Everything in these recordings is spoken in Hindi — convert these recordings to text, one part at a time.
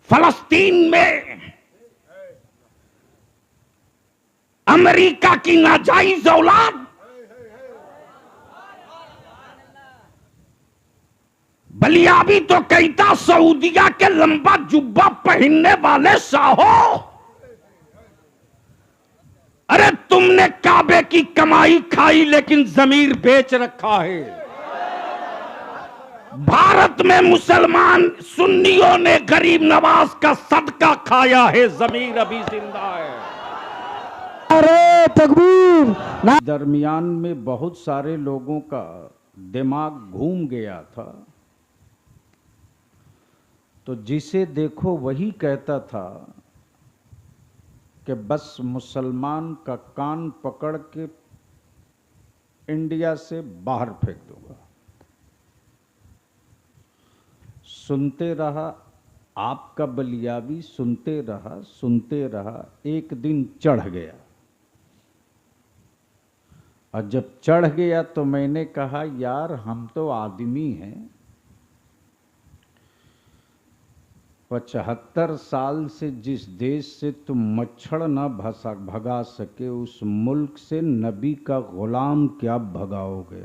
फलस्तीन में अमेरिका की नाजायज औलाद बलियाबी तो कहता सऊदिया के लंबा जुब्बा पहनने वाले साहो, अरे तुमने काबे की कमाई खाई लेकिन जमीर बेच रखा है। भारत में मुसलमान सुन्नियों ने गरीब नवाज का सदका खाया है, जमीर अभी जिंदा है। अरे तकबीर। दरमियान में बहुत सारे लोगों का दिमाग घूम गया था, तो जिसे देखो वही कहता था कि बस मुसलमान का कान पकड़ के इंडिया से बाहर फेंक दूंगा। सुनते रहा आपका बलियाबी, सुनते रहा, एक दिन चढ़ गया। और जब चढ़ गया तो मैंने कहा यार हम तो आदमी हैं, 75 साल से जिस देश से तुम मच्छर न भगा सके उस मुल्क से नबी का गुलाम क्या भगाओगे।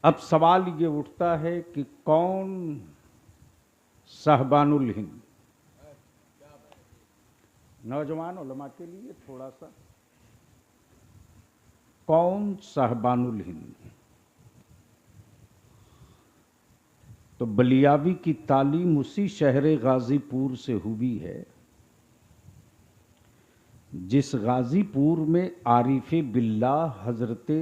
अब सवाल ये उठता है कि कौन साहबानुल हिंद, नौजवान उलमा के लिए थोड़ा सा, कौन साहबानुल हिंद? तो बलियाबी की तालीम उसी शहर गाजीपुर से हुई है जिस गाजीपुर में आरिफ बिल्लाह हजरते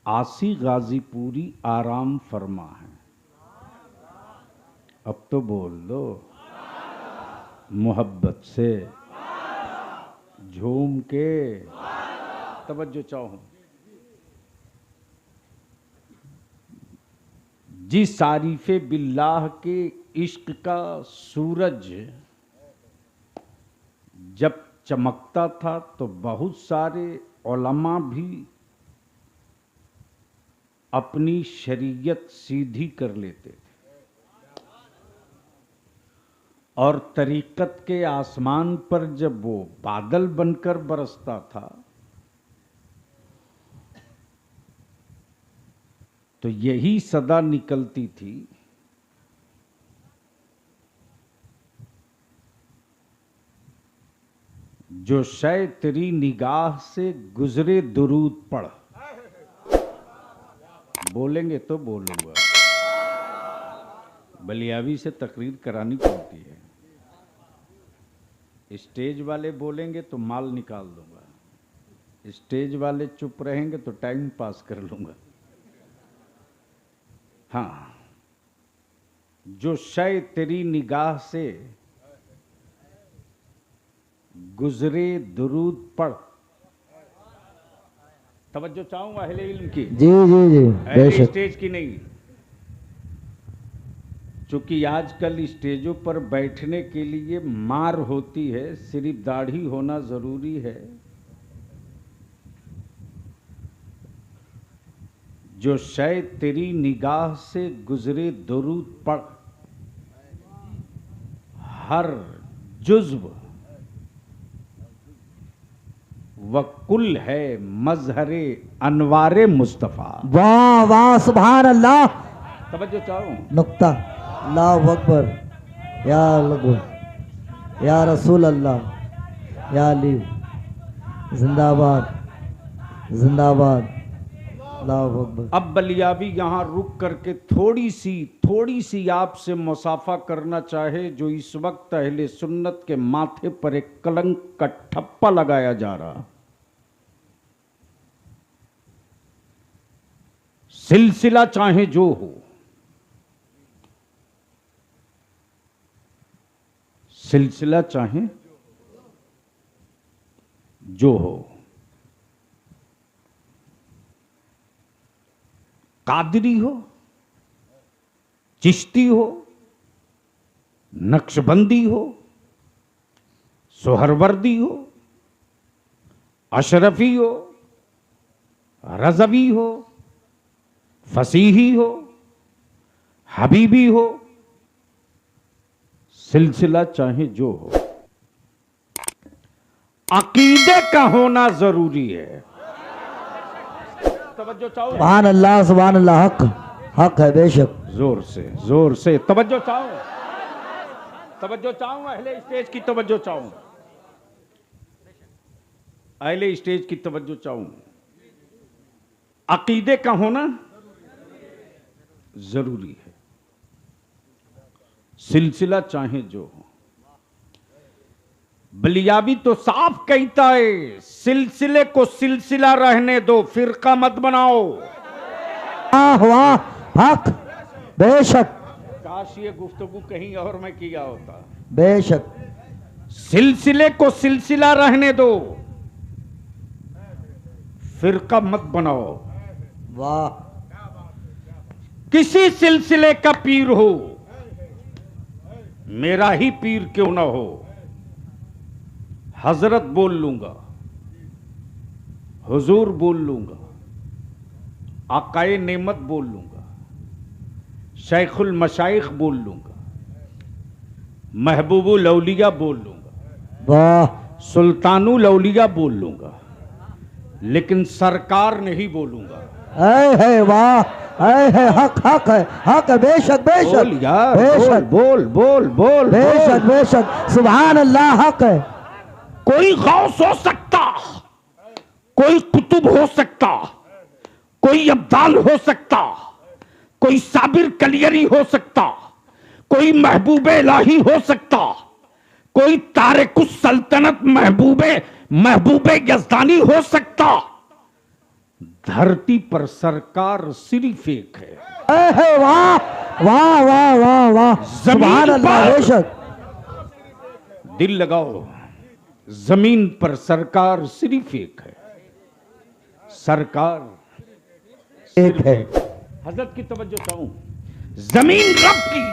आसी गाजीपुरी आराम फरमा है। अब तो बोल दो मोहब्बत से, झूम के, तवज्जो चाहो। जिस आरिफे बिल्लाह के इश्क का सूरज जब चमकता था तो बहुत सारे उलमा भी अपनी शरीयत सीधी कर लेते थे और तरीकत के आसमान पर जब वो बादल बनकर बरसता था तो यही सदा निकलती थी, जो शय तेरी निगाह से गुजरे दुरूद पढ़। बोलेंगे तो बोलूंगा, बलियाबी से तकरीर करानी पड़ती है। स्टेज वाले बोलेंगे तो माल निकाल दूंगा, स्टेज वाले चुप रहेंगे तो टाइम पास कर लूंगा। हाँ, जो शय तेरी निगाह से गुजरे दुरूद पढ़। तवज्जो चाहूंगा अहले इल्म की, जी जी जी, अहले स्टेज की नहीं। चूंकि आजकल स्टेजों पर बैठने के लिए मार होती है, सिर्फ दाढ़ी होना जरूरी है। जो शय तेरी निगाह से गुजरे दुरूद पढ़, हर जुज़्व वकुल है मजहरे अनवारे मुस्तफ़ा। वाह वाह सुभान अल्लाह। तवज्जो चाहो। नुक्ता, अल्लाहु अकबर, या अल्लाह, या रसूल अल्लाह, या अली, जिंदाबाद जिंदाबाद, अल्लाहु अकबर। अब बलियाबी यहाँ रुक करके थोड़ी सी आपसे मुसाफा करना चाहे, जो इस वक्त अहले सुन्नत के माथे पर एक कलंक का ठप्पा लगाया जा रहा। सिलसिला चाहे जो हो, सिलसिला चाहे जो हो, कादरी हो, चिश्ती हो, नक्शबंदी हो, सोहरवर्दी हो, अशरफी हो, रजवी हो, फसीही हो, हबीबी हो, सिलसिला चाहे जो हो, अकीदे का होना जरूरी है। तवज्जो चाहो, सुभान अल्लाह, हक है बेशक। जोर से तवज्जो चाहो, अहले स्टेज की तवज्जो चाहूं, अहले स्टेज की तवज्जो चाहूं। अकीदे का होना जरूरी है, सिलसिला चाहे जो हो। बलियाबी तो साफ कहता है, सिलसिले को सिलसिला रहने दो, फिरका मत बनाओ। वाह, हक बेशक, काश ये गुफ्तगू कहीं और में किया होता। बेशक, सिलसिले को सिलसिला रहने दो, फिरका मत बनाओ। वाह, किसी सिलसिले का पीर हो, मेरा ही पीर क्यों ना हो, हजरत बोल लूंगा, हुजूर बोल लूंगा, आकाए नेमत बोल लूंगा, शेखुल मशाइख बोल लूंगा, महबूबुल औलिया बोल लूंगा, वाह, सुल्तानुल औलिया बोल लूंगा, लेकिन सरकार नहीं बोलूंगा। है वाह, है हक है बेशक बेशक। बोल यार, बेशक, बोल बोल बोल बेशक बेशक, सुभान अल्लाह, हक है। कोई गौस हो सकता, कोई कुतुब हो सकता, कोई अब्दाल हो सकता, कोई साबिर कलियरी हो सकता, कोई महबूबे इलाही हो सकता, कोई तारिकुस सल्तनत महबूबे यज़दानी हो सकता। धरती पर सरकार सिर्फ एक है। वाह वाह वाह वाह वाह, सुभान अल्लाह, बेशक। दिल लगाओ, जमीन पर सरकार सिर्फ एक है, सरकार एक है। हजरत की तवज्जो चाहूं, जमीन रब की,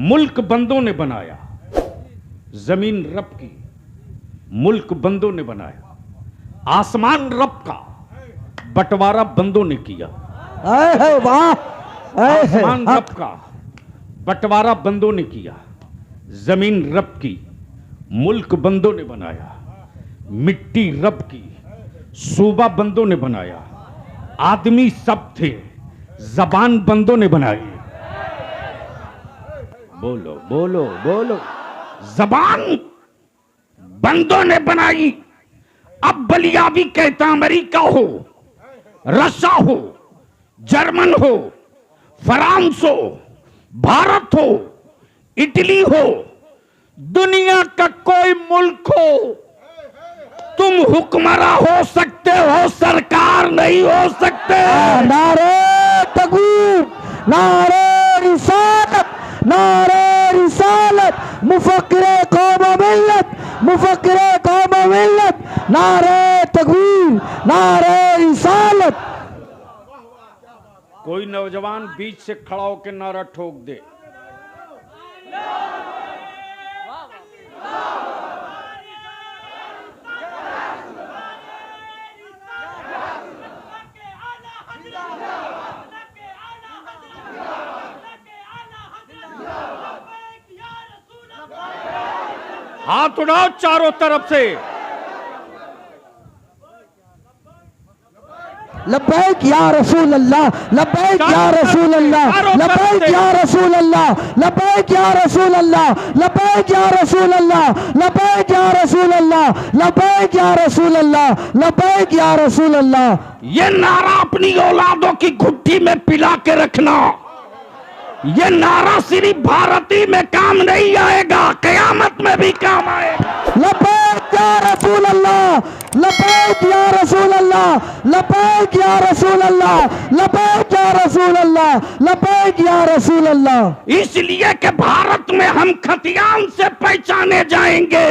मुल्क बंदों ने बनाया। जमीन रब की, मुल्क बंदों ने बनाया। आसमान रब का, बंटवारा बंदों ने किया। वाह, आसमान रब का, बंटवारा बंदों ने किया। जमीन रब की, मुल्क बंदों ने बनाया। मिट्टी रब की, सूबा बंदों ने बनाया। आदमी सब थे, जबान बंदों ने बनाई। बोलो बोलो बोलो, जबान बंदों ने बनाई। अब बलियाबी कहता अमेरिका हो, रशिया हो, जर्मन हो, फ्रांस हो, भारत हो, इटली हो, दुनिया का कोई मुल्क हो, तुम हुक्मरां हो सकते हो, सरकार नहीं हो सकते। नारे तकबीर, नारे रिसालत, नारे रिसालत, मुफक्किरे कौम मिल्लत, मुफक्किरे कौम मिल्लत, नारे तकबीर, नारे रिसालत। कोई नौजवान बीच से खड़ा होकर नारा ठोक दे, हाथ उठाओ चारों तरफ से। लब्बैक या रसूल अल्लाह, लब्बैक या रसूल अल्लाह, लब्बैक या रसूल अल्लाह, लब्बैक या रसूल अल्लाह, लब्बैक या रसूल अल्लाह, लब्बैक या रसूल अल्लाह, लब्बैक या रसूल अल्लाह, लब्बैक या रसूल अल्लाह। ये नारा अपनी औलादों की घुट्टी में पिला के रखना। ये नारा सिर्फ भारती में काम नहीं आएगा, कयामत में भी काम आएगा। लब्बैक या रसूल अल्लाह, लब्बैक या रसूल अल्लाह, लब्बैक या रसूल अल्लाह, लब्बैक या रसूल अल्लाह, लब्बैक या रसूल अल्लाह। इसलिए कि भारत में हम खतियान से पहचाने जाएंगे,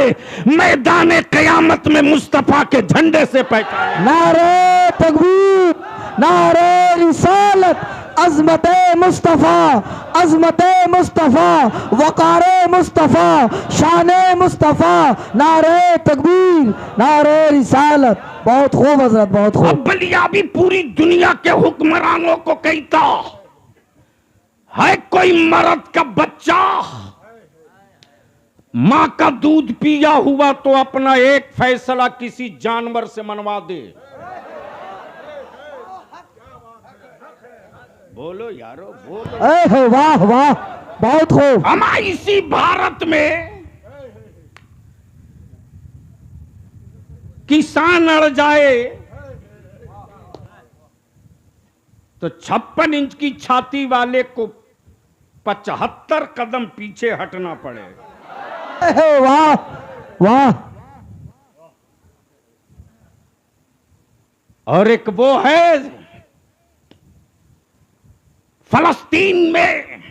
मैदान कयामत में मुस्तफा के झंडे से पहचाने। नारे तकबीर, नारे रिसालत, अजमत मुस्तफ़ा, अजमत मुस्तफ़ा, वक़ार मुस्तफ़ा, शान मुस्तफ़ा, नारे तकबीर, नारे रिसालत। बहुत खूब हजरत, बहुत खूब। अब बलियाबी पूरी दुनिया के हुक्मरानों को कहता है, कोई मर्द का बच्चा मां का दूध पिया हुआ तो अपना एक फैसला किसी जानवर से मनवा दे। बोलो यारो, बोलो। वाह वाह, बहुत खूब। हमारे इसी भारत में किसान अड़ जाए तो 56 इंच की छाती वाले को 75 कदम पीछे हटना पड़े। वाह वाह। और एक वो है फलस्तीन में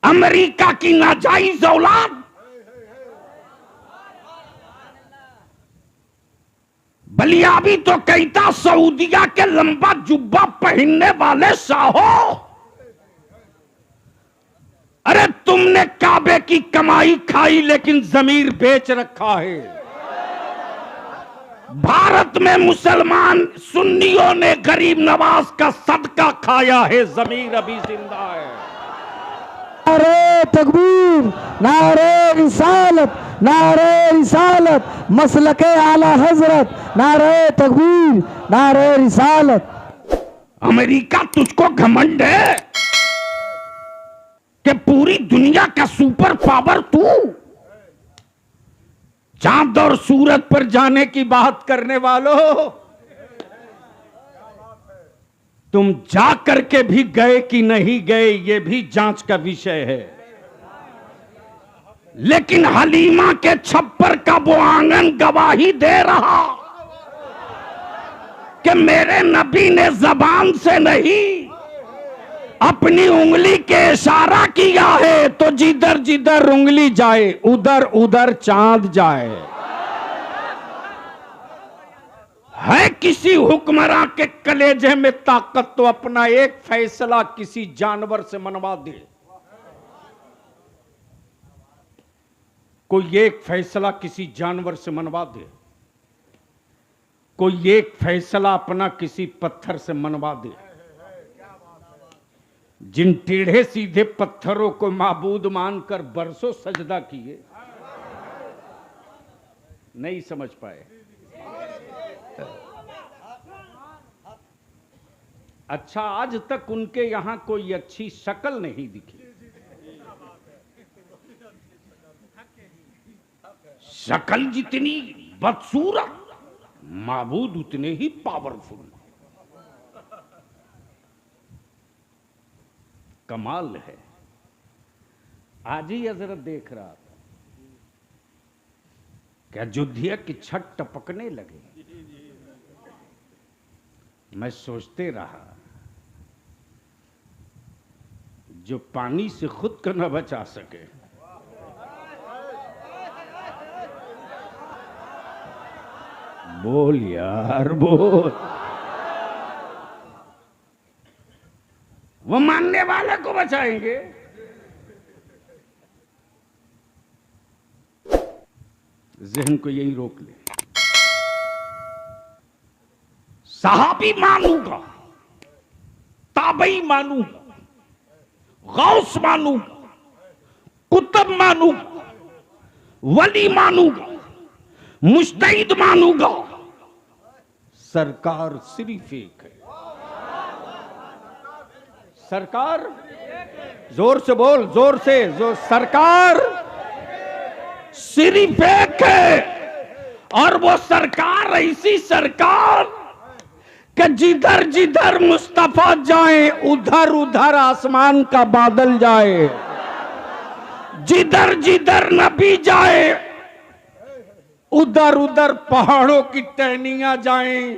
अमेरिका की नाजायज औलाद बलियाबी तो कहता सऊदिया के लंबा जुब्बा पहनने वाले साहो, अरे तुमने काबे की कमाई खाई लेकिन जमीर बेच रखा है। भारत में मुसलमान सुन्नियों ने गरीब नवाज का सदका खाया है, जमीर अभी जिंदा है। नारे तकबीर, नारे रिसालत, नारे रिसालत, मसलके आला हजरत, नारे तकबीर, नारे रिसालत। अमेरिका तुझको घमंड है कि पूरी दुनिया का सुपर पावर तू, चांद और सूरज पर जाने की बात करने वालों, तुम जा करके भी गए कि नहीं गए ये भी जांच का विषय है। लेकिन हलीमा के छप्पर का वो आंगन गवाही दे रहा कि मेरे नबी ने जबान से नहीं अपनी उंगली के इशारा किया है, तो जिधर जिधर उंगली जाए उधर उधर चांद जाए। है किसी हुक्मरान के कलेजे में ताकत तो अपना एक फैसला किसी जानवर से मनवा दे। कोई एक फैसला किसी जानवर से मनवा दे, कोई एक फैसला अपना किसी पत्थर से मनवा दे। जिन टेढ़े सीधे पत्थरों को माबूद मानकर बरसों सजदा किए, नहीं समझ पाए। अच्छा, आज तक उनके यहां कोई अच्छी शक्ल नहीं दिखी। शक्ल जितनी बदसूरत, माबूद उतने ही पावरफुल। कमाल है। आज ही हजरत देख रहा था कि अयोध्या की छत टपकने लगे। मैं सोचते रहा, जो पानी से खुद को न बचा सके, बोल यार बोल, वो मानने वाले को बचाएंगे। जहन को यही रोक ले। सहाबी मानूंगा, ताबई मानूंगा, गौस मानूंगा, कुतुब मानूंगा, वली मानूंगा, मुस्तईद मानूंगा, सरकार सिर्फ एक है। सरकार, जोर से बोल, जोर से, जो सरकार सिर्फ एक है। और वो सरकार ऐसी सरकार कि जिधर जिधर मुस्तफा जाए उधर उधर आसमान का बादल जाए, जिधर जिधर नबी जाए उधर उधर पहाड़ों की टहनियां जाएं।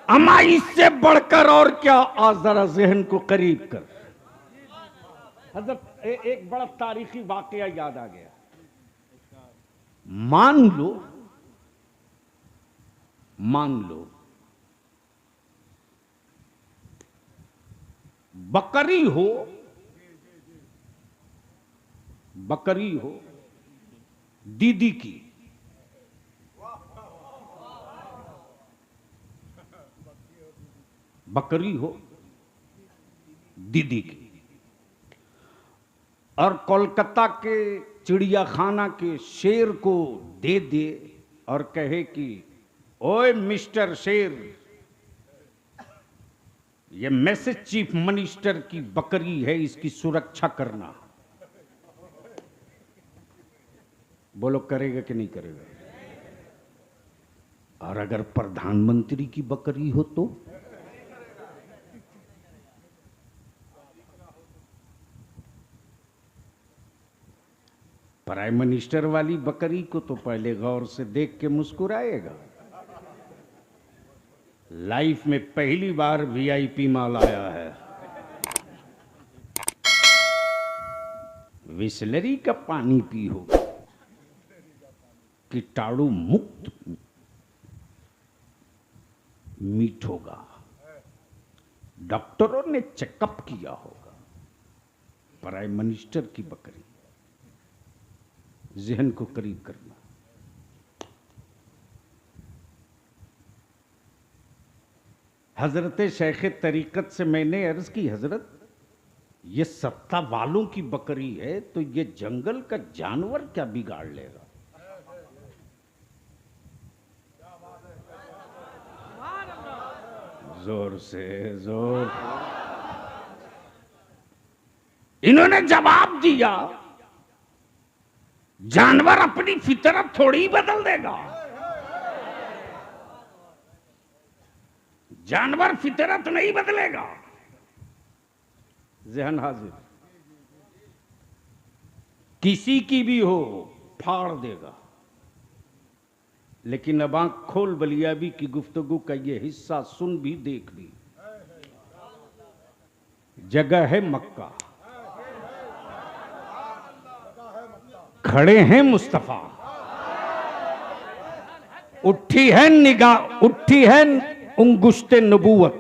अमा इससे बढ़कर और क्या। आज जरा जहन को करीब कर। हजरत एक बड़ा तारीखी वाकया याद आ गया। मान लो बकरी हो, बकरी हो दीदी की, बकरी हो दीदी की, और कोलकाता के चिड़ियाखाना के शेर को दे दे और कहे कि ओए मिस्टर शेर, ये मैसेज चीफ मिनिस्टर की बकरी है, इसकी सुरक्षा करना। बोलो करेगा कि नहीं करेगा? और अगर प्रधानमंत्री की बकरी हो तो प्राइम मिनिस्टर वाली बकरी को तो पहले गौर से देख के मुस्कुराएगा। लाइफ में पहली बार वीआईपी माल आया है, विसलरी का पानी पी हो, कीटाणु मुक्त मीट होगा, डॉक्टरों ने चेकअप किया होगा। प्राइम मिनिस्टर की बकरी, जहन को करीब करना। हजरत शेख तरीकत से मैंने अर्ज की, हजरत ये सत्ता वालों की बकरी है तो ये जंगल का जानवर क्या बिगाड़ लेगा? जोर से जोर। इन्होंने जवाब दिया, जानवर अपनी फितरत थोड़ी ही बदल देगा, जानवर फितरत नहीं बदलेगा। जहन हाजिर, किसी की भी हो फाड़ देगा। लेकिन अब आंख खोल बलियाबी की गुफ्तगू का ये हिस्सा सुन भी, देख भी। जगह है मक्का, खड़े हैं मुस्तफा, उठी है निगाह, उठी है उंगुश्ते नबूवत,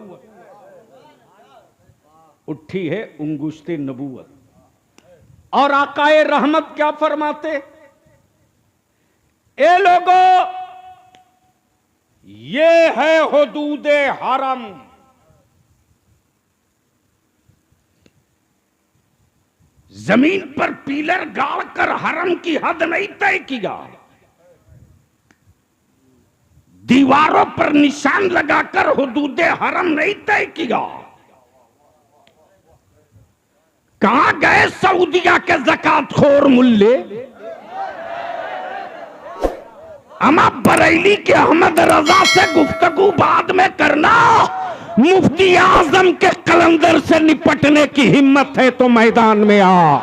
उठी है उंगुश्ते नबूवत। और आकाए रहमत क्या फरमाते? ए लोगों, ये है हुदूदे हरम, जमीन पर पीलर गाड़कर हरम की हद नहीं तय किया, दीवारों पर निशान लगाकर हुदूदे हरम नहीं तय किया। कहां गए सऊदिया के ज़कातखोर मुल्ले? अमा बरेली के अहमद रजा से गुफ्तगू बाद में करना, मुफ्ती आजम के कलंदर से निपटने की हिम्मत है तो मैदान में आ।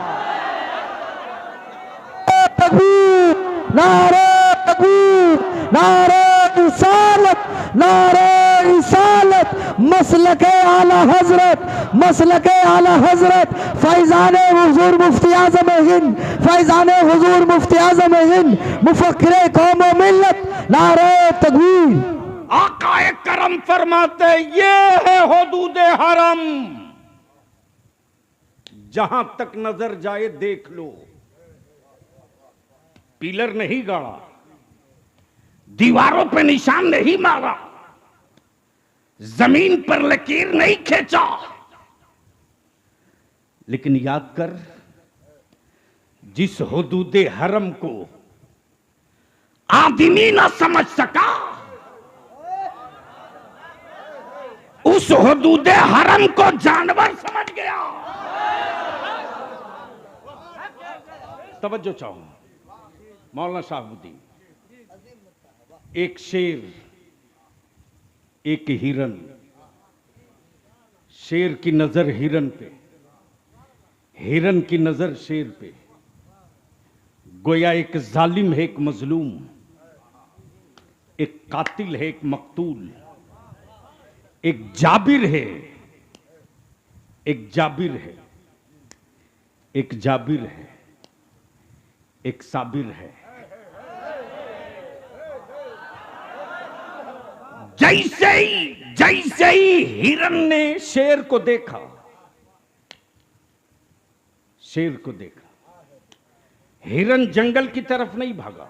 तकबीर, नारे तकबीर, नारे रिसालत, नारे रिसालत, मसलके आला हजरत, मसलके आला हजरत, फैजाने हुजूर मुफ्ती आजम हिंद, फैजाने हुजूर मुफ्ती आजम हिंद, मुफक्किरे कौम व मिल्लत, नारे तकबीर। आकाए करम फरमाते, ये है हुदूदे हरम, जहां तक नजर जाए देख लो। पिलर नहीं गाड़ा, दीवारों पे निशान नहीं मारा, जमीन पर लकीर नहीं खींचा, लेकिन याद कर, जिस हुदूदे हरम को आदमी ना समझ सका, उस हुदूदे हरम को जानवर समझ गया। तवज्जो चाहूंगा, मौलाना शाहबुद्दीन, एक शेर, एक हिरन, शेर की नजर हिरन पे, हिरन की नजर शेर पे। गोया एक जालिम है, एक मजलूम, एक कातिल है, एक मकतूल, एक जाबिर है, एक जाबिर है, एक जाबिर है, एक साबिर है। जैसे ही हिरन ने शेर को देखा, शेर को देखा, हिरन जंगल की तरफ नहीं भागा,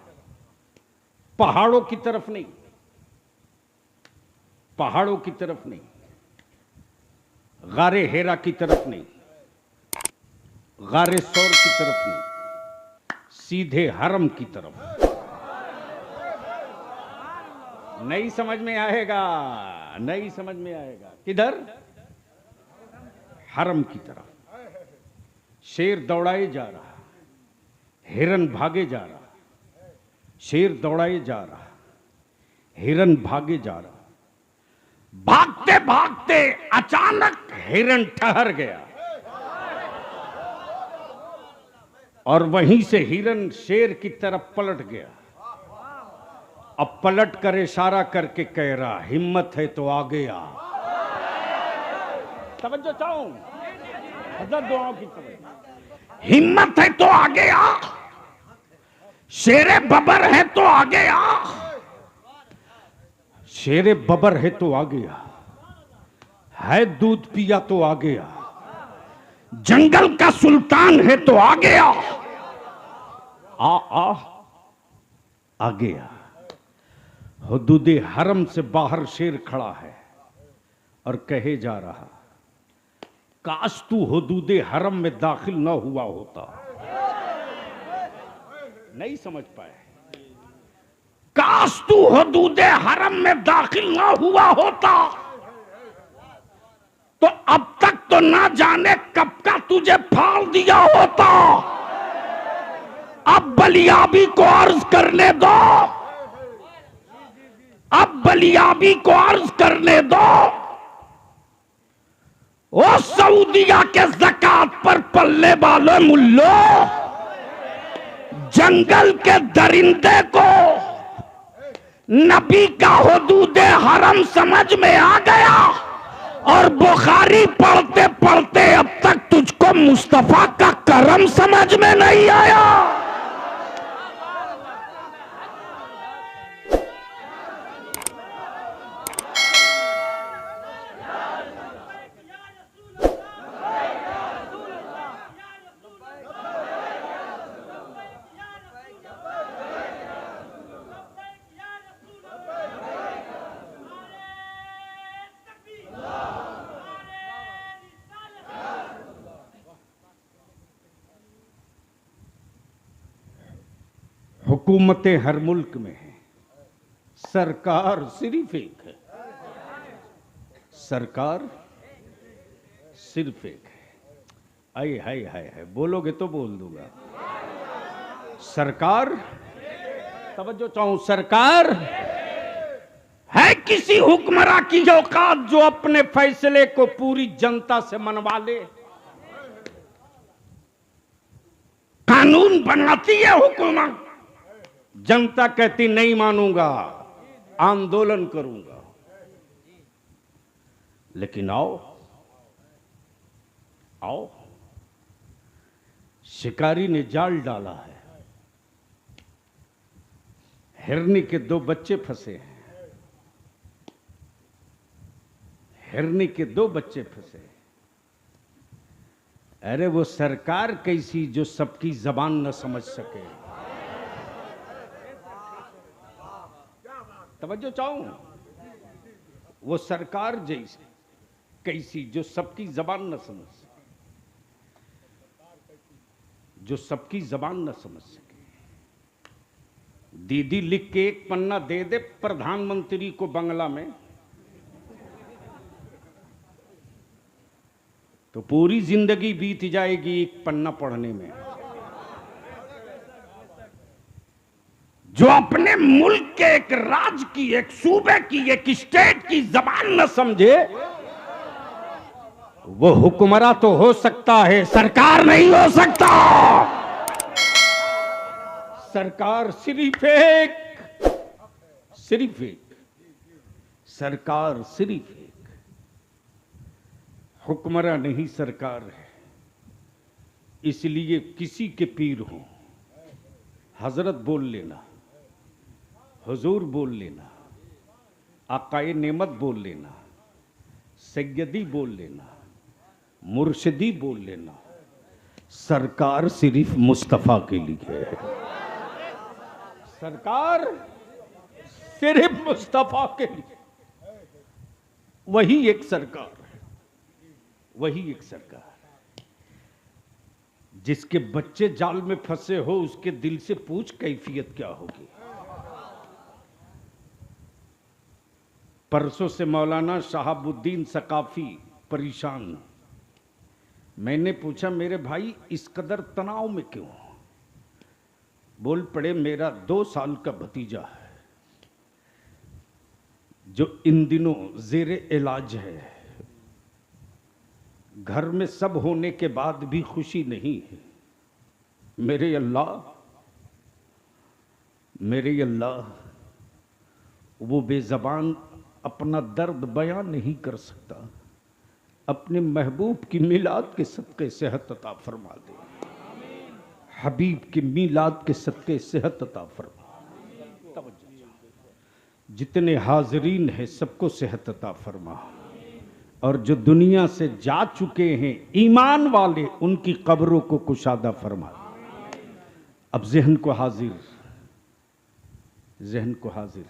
पहाड़ों की तरफ नहीं, पहाड़ों की तरफ नहीं, गारे हेरा की तरफ नहीं, गारे सौर की तरफ नहीं, सीधे हरम की तरफ। नहीं समझ में आएगा, नहीं समझ में आएगा। किधर? हरम की तरफ। शेर दौड़ाए जा रहा, हिरन भागे जा रहा, शेर दौड़ाए जा रहा, हिरन भागे जा रहा। भागते भागते अचानक हिरन ठहर गया और वहीं से हिरन शेर की तरफ पलट गया। अब पलट कर इशारा करके कह रहा, हिम्मत है तो आगे आ। तवज्जो चाहूं, हज़रत दुआओं की तवज्जो। हिम्मत है तो आगे आ, शेरे बबर है तो आगे आ, शेरे बबर है तो आगे आ, है दूध पिया तो आगे आ, जंगल का सुल्तान है तो आगे आ, आ आगे आ। हुदूदे हरम से बाहर शेर खड़ा है और कहे जा रहा, काश तू हुदूदे हरम में दाखिल न हुआ होता। नहीं समझ पाए। काश तू हुदूदे हरम में दाखिल न हुआ होता तो अब तक तो ना जाने कब का तुझे फाड़ दिया होता। अब बलियाबी को अर्ज करने दो, अब बलियाबी को अर्ज करने दो। ओ सऊदिया के ज़कात पर पलने वाले मुल्लो, जंगल के दरिंदे को नबी का हुदूदे हरम समझ में आ गया और बुखारी पढ़ते पढ़ते अब तक तुझको मुस्तफा का करम समझ में नहीं आया। हुकूमतें हर मुल्क में है, सरकार सिर्फ एक है, सरकार सिर्फ एक है। आए हाय हाय हाय, बोलोगे तो बोल दूंगा। सरकार, तवज्जो चाहूं, सरकार है किसी हुक्मरां की औकात जो अपने फैसले को पूरी जनता से मनवा ले? कानून बनाती है हुकूमत, जनता कहती नहीं मानूंगा, आंदोलन करूंगा। लेकिन आओ आओ, शिकारी ने जाल डाला है, हिरनी के 2 बच्चे फंसे हैं, हिरनी के 2 बच्चे फंसे। अरे वो सरकार कैसी जो सबकी जबान न समझ सके? तवज्जो चाहूं, वो सरकार जैसी कैसी जो सबकी जबान न समझ सके, जो सबकी जबान न समझ सके। दीदी लिख के 1 पन्ना दे दे प्रधानमंत्री को बंगला में, तो पूरी जिंदगी बीत जाएगी 1 पन्ना पढ़ने में। जो अपने मुल्क के एक राज्य की, एक सूबे की, एक स्टेट की जबान न समझे, वो हुक्मरा तो हो सकता है, सरकार नहीं हो सकता। सरकार सिर्फ एक, सिर्फ एक, सरकार सिर्फ एक। हुक्मरा नहीं, सरकार है। इसलिए किसी के पीर हो, हजरत बोल लेना, हुजूर बोल लेना, आकाए नेमत बोल लेना, सैयदी बोल लेना, मुर्शिदी बोल लेना, सरकार सिर्फ मुस्तफा के लिए है। सरकार सिर्फ मुस्तफा के लिए, वही एक सरकार है, वही एक सरकार। जिसके बच्चे जाल में फंसे हो उसके दिल से पूछ कैफियत क्या होगी। परसों से मौलाना शहाबुद्दीन सकाफी परेशान। मैंने पूछा मेरे भाई इस कदर तनाव में क्यों? बोल पड़े मेरा 2 साल का भतीजा है जो इन दिनों जेरे इलाज है। घर में सब होने के बाद भी खुशी नहीं है। मेरे अल्लाह, मेरे अल्लाह, वो बेज़बान अपना दर्द बयान नहीं कर सकता। अपने महबूब की मिलाद के सदके सेहत अता फरमा दे। हबीब की मिलाद के सदके सेहत अता फरमा। जितने हाजरीन हैं सबको सेहत अता फरमा। और जो दुनिया से जा चुके हैं ईमान वाले उनकी कब्रों को कुशादा फरमा। अब ज़हन को हाजिर, ज़हन को हाजिर।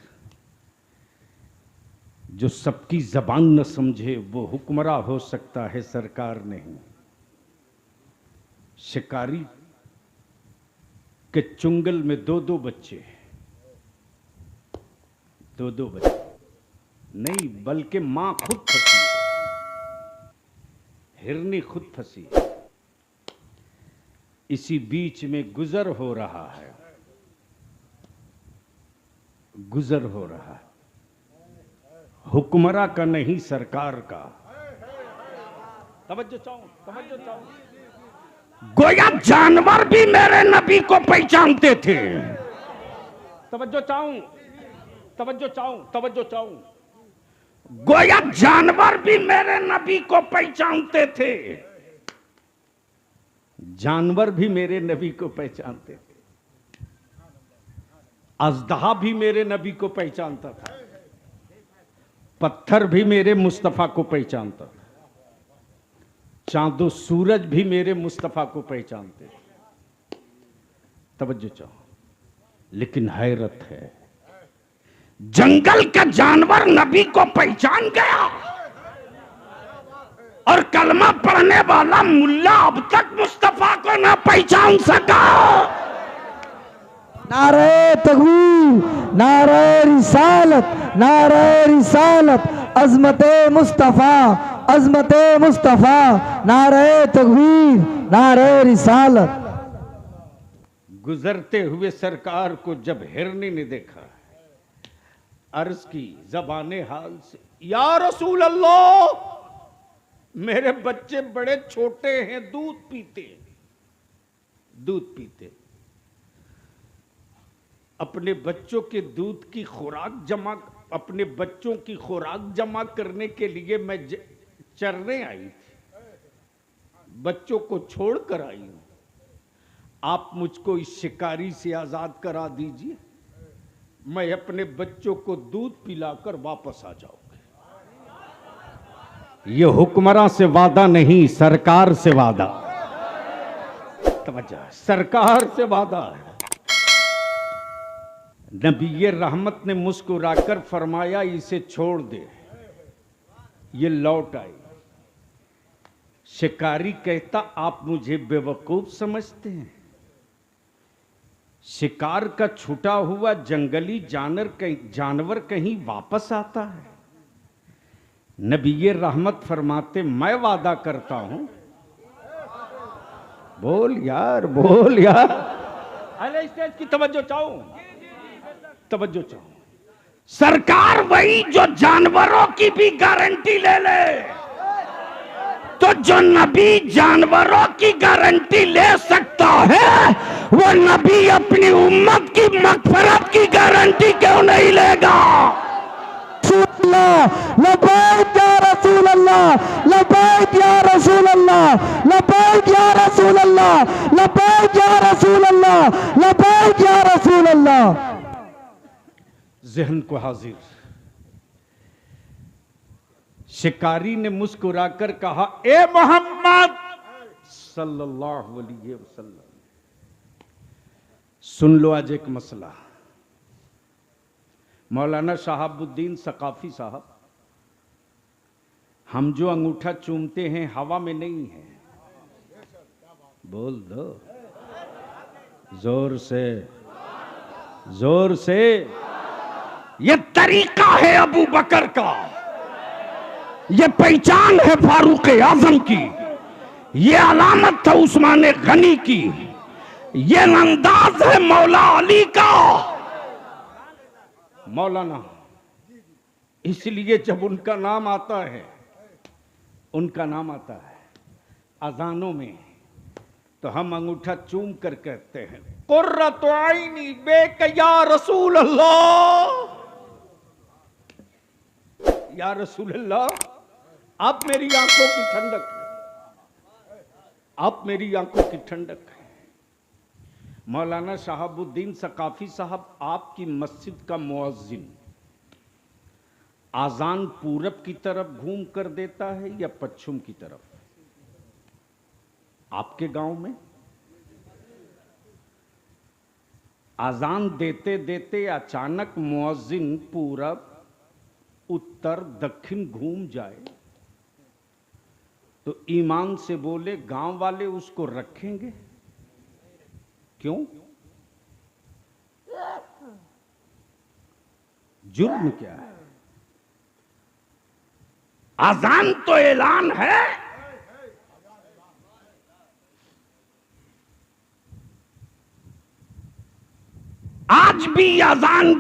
जो सबकी जबान न समझे वो हुक्मरां हो सकता है, सरकार नहीं। शिकारी के चुंगल में 2-2 बच्चे, 2-2 बच्चे नहीं बल्कि मां खुद फंसी है, हिरनी खुद फंसी है। इसी बीच में गुजर हो रहा है, गुजर हो रहा है। हुक्मरां का नहीं सरकार का। तवज्जो चाहूं, तवज्जो चाहूं। गोया जानवर भी मेरे नबी को पहचानते थे। तवज्जो चाहूं, तवज्जो चाहूं, तवज्जो चाहूं। गोया जानवर भी मेरे नबी को पहचानते थे। जानवर भी मेरे नबी को पहचानते थे। अज़दहा भी मेरे नबी को पहचानता था। पत्थर भी मेरे मुस्तफा को पहचानता था। चांदो सूरज भी मेरे मुस्तफा को पहचानते थे। तवज्जो चाहो। लेकिन हैरत है, जंगल का जानवर नबी को पहचान गया और कलमा पढ़ने वाला मुल्ला अब तक मुस्तफा को ना पहचान सका। नारे तकबीर, नारे रिसालत, नारे रिसालत, अज़मते मुस्तफ़ा, अज़मते मुस्तफ़ा, नारे तकबीर, नारे रिसालत। गुजरते हुए सरकार को जब हिरनी ने देखा, अर्ज की ज़बाने हाल से, या रसूल अल्लाह, मेरे बच्चे बड़े छोटे हैं, दूध पीते, दूध पीते। अपने बच्चों के दूध की खुराक जमा, अपने बच्चों की खुराक जमा करने के लिए मैं चरने आई थी, बच्चों को छोड़कर आई हूं। आप मुझको इस शिकारी से आजाद करा दीजिए, मैं अपने बच्चों को दूध पिलाकर वापस आ जाऊंगा। ये हुक्मरां से वादा नहीं, सरकार से वादा। तवज्जो, सरकार से वादा है। नबी रहमत ने मुस्कुराकर फरमाया इसे छोड़ दे, ये लौट आई। शिकारी कहता आप मुझे बेवकूफ समझते हैं? शिकार का छूटा हुआ जंगली जानवर कहीं वापस आता है? नबी रहमत फरमाते मैं वादा करता हूं। बोल यार, बोल यार। अरे स्टेज की तवज्जो चाहूं, तवज्जो चाहूं। सरकार वही जो जानवरों की भी गारंटी ले ले, तो जो नबी जानवरों की गारंटी ले सकता है वो नबी अपनी उम्मत की मग़फ़िरत की गारंटी क्यों नहीं लेगा? लब्बैक या रसूल अल्लाह, लब्बैक या रसूल अल्लाह, लब्बैक या रसूल अल्लाह, लब्बैक या रसूल अल्लाह, लब्बैक या रसूल अल्लाह। ज़हन को हाजिर। शिकारी ने मुस्कुराकर कहा ए मोहम्मद सल्लल्लाहु अलैहि वसल्लम। सुन लो आज एक मसला। मौलाना शहाबुद्दीन सकाफी साहब, हम जो अंगूठा चूमते हैं हवा में नहीं है, बोल दो जोर से, जोर से। ये तरीका है अबू बकर का, ये पहचान है फारूक आजम की, ये अलामत है उस्मान गनी की, ये अंदाज है मौला अली का। मौलाना, इसलिए जब उनका नाम आता है, उनका नाम आता है अजानों में, तो हम अंगूठा चूम कर कहते हैं कुर्रतु आइनी बेक या रसूल अल्लाह, या रसूल अल्लाह, आप मेरी आंखों की ठंडक है, आप मेरी आंखों की ठंडक है। मौलाना शहाबुद्दीन सकाफी साहब, आपकी मस्जिद का मुअज्जिन आजान पूरब की तरफ घूम कर देता है या पश्चिम की तरफ? आपके गांव में आजान देते देते अचानक मुअज्जिन पूरब, उत्तर, दक्षिण घूम जाए तो ईमान से बोले गांव वाले उसको रखेंगे? क्यों? जुर्म क्या है? आजान तो ऐलान है, आज भी आजान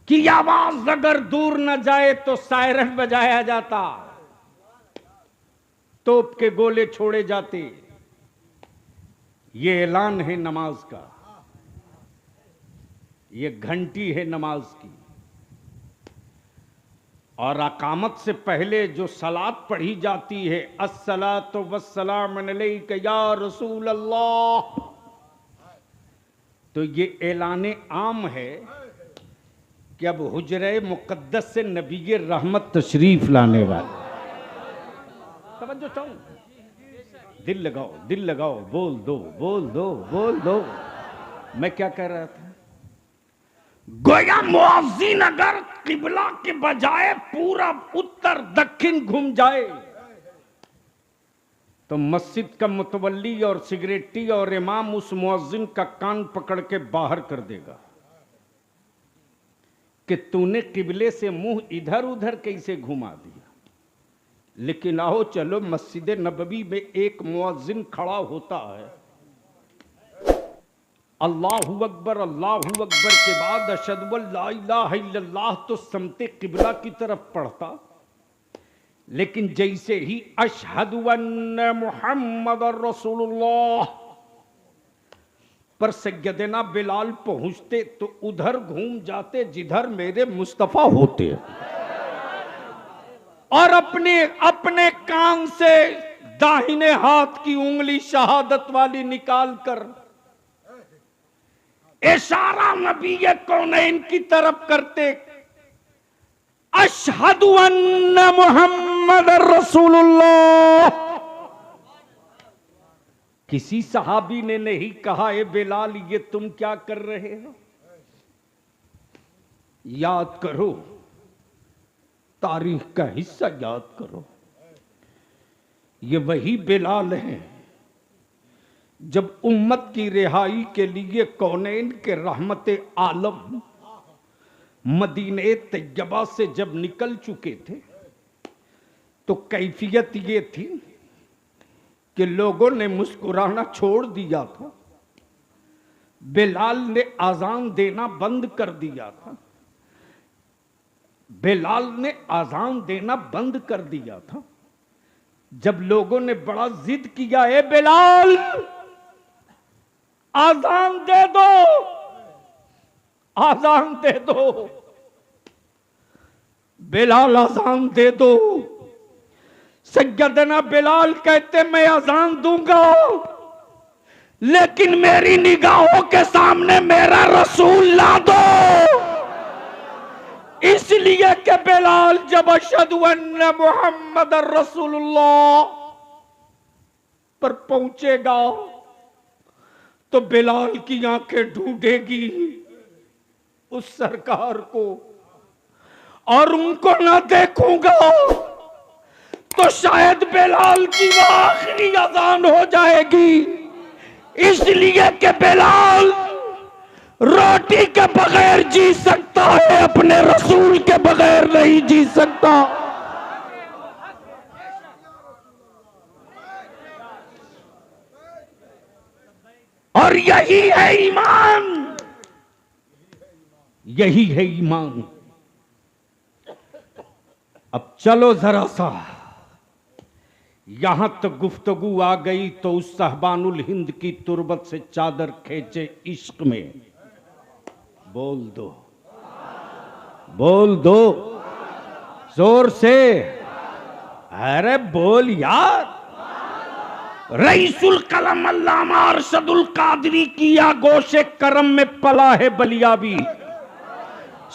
की आवाज अगर दूर न जाए तो सायरन बजाया जाता, तोप के गोले छोड़े जाते। ये ऐलान है नमाज का, ये घंटी है नमाज की। और अकामत से पहले जो सलात पढ़ी जाती है, अस्सलातु वस्सलाम अलैका या रसूल अल्लाह, तो ये ऐलान आम है कि अब हुजरे मुकद्दस से नबी रहमत तशरीफ लाने वाले। तवज्जो चाहूं, दिल लगाओ, दिल लगाओ, बोल दो, बोल दो, बोल दो। मैं क्या कह रहा था? गोया मुअज्जिन अगर किबला के बजाय पूरब, उत्तर, दक्षिण घूम जाए तो मस्जिद का मुतवल्ली और सिगरेटी और इमाम उस मुअज्जिन का कान पकड़ के बाहर कर देगा कि तूने किबले से मुंह इधर उधर कैसे घुमा दिया। लेकिन आओ चलो, मस्जिद नबवी में एक मुअज्जिन खड़ा होता है, अल्लाहु अकबर, अल्लाहु अकबर के बाद अशहदु अल्ला इलाहा इल्लल्लाह तो समते किबला की तरफ पढ़ता। लेकिन जैसे ही अशहदु अन्ना मुहम्मदुर रसूलुल्लाह पर सैयदना बिलाल पहुंचते तो उधर घूम जाते जिधर मेरे मुस्तफा होते, और अपने अपने कान से दाहिने हाथ की उंगली शहादत वाली निकाल कर इशारा नबी कौनैन की तरफ करते, अशहदु अन्ना मुहम्मदुर रसूलुल्लाह। किसी सहाबी ने नहीं कहा ए बिलाल ये तुम क्या कर रहे हो? याद करो, तारीख का हिस्सा याद करो। ये वही बिलाल हैं जब उम्मत की रिहाई के लिए कौनैन के रहमत आलम मदीने तैयबा से जब निकल चुके थे तो कैफियत ये थी कि लोगों ने मुस्कुराना छोड़ दिया था, बिलाल ने आजान देना बंद कर दिया था, बिलाल ने आजान देना बंद कर दिया था। जब लोगों ने बड़ा जिद किया, ए बिलाल आजान दे दो, आजान दे दो, बिलाल आजान दे दो। सैयदना बिलाल कहते मैं आजान दूंगा, लेकिन मेरी निगाहों के सामने मेरा रसूल ला दो। इसलिए कि बिलाल जब अशहदु अन्ना मुहम्मदुर रसूलुल्लाह पर पहुंचेगा तो बिलाल की आंखें ढूंढेगी उस सरकार को, और उनको ना देखूंगा तो शायद बिलाल की वो आखिरी अजान हो जाएगी। इसलिए कि बिलाल रोटी के बगैर जी सकता है, अपने रसूल के बगैर नहीं जी सकता। और यही है ईमान, यही है ईमान। अब चलो जरा सा, यहां तक गुफ्तगू आ गई तो उस सहबानुल हिंद की तुरबत से चादर खींचे इश्क में बोल दो, बोल दो जोर से, अरे बोल यार। रईसुल कलम अल्लामा अरशदुल कादरी की आगोशे करम में पला है बलियाबी।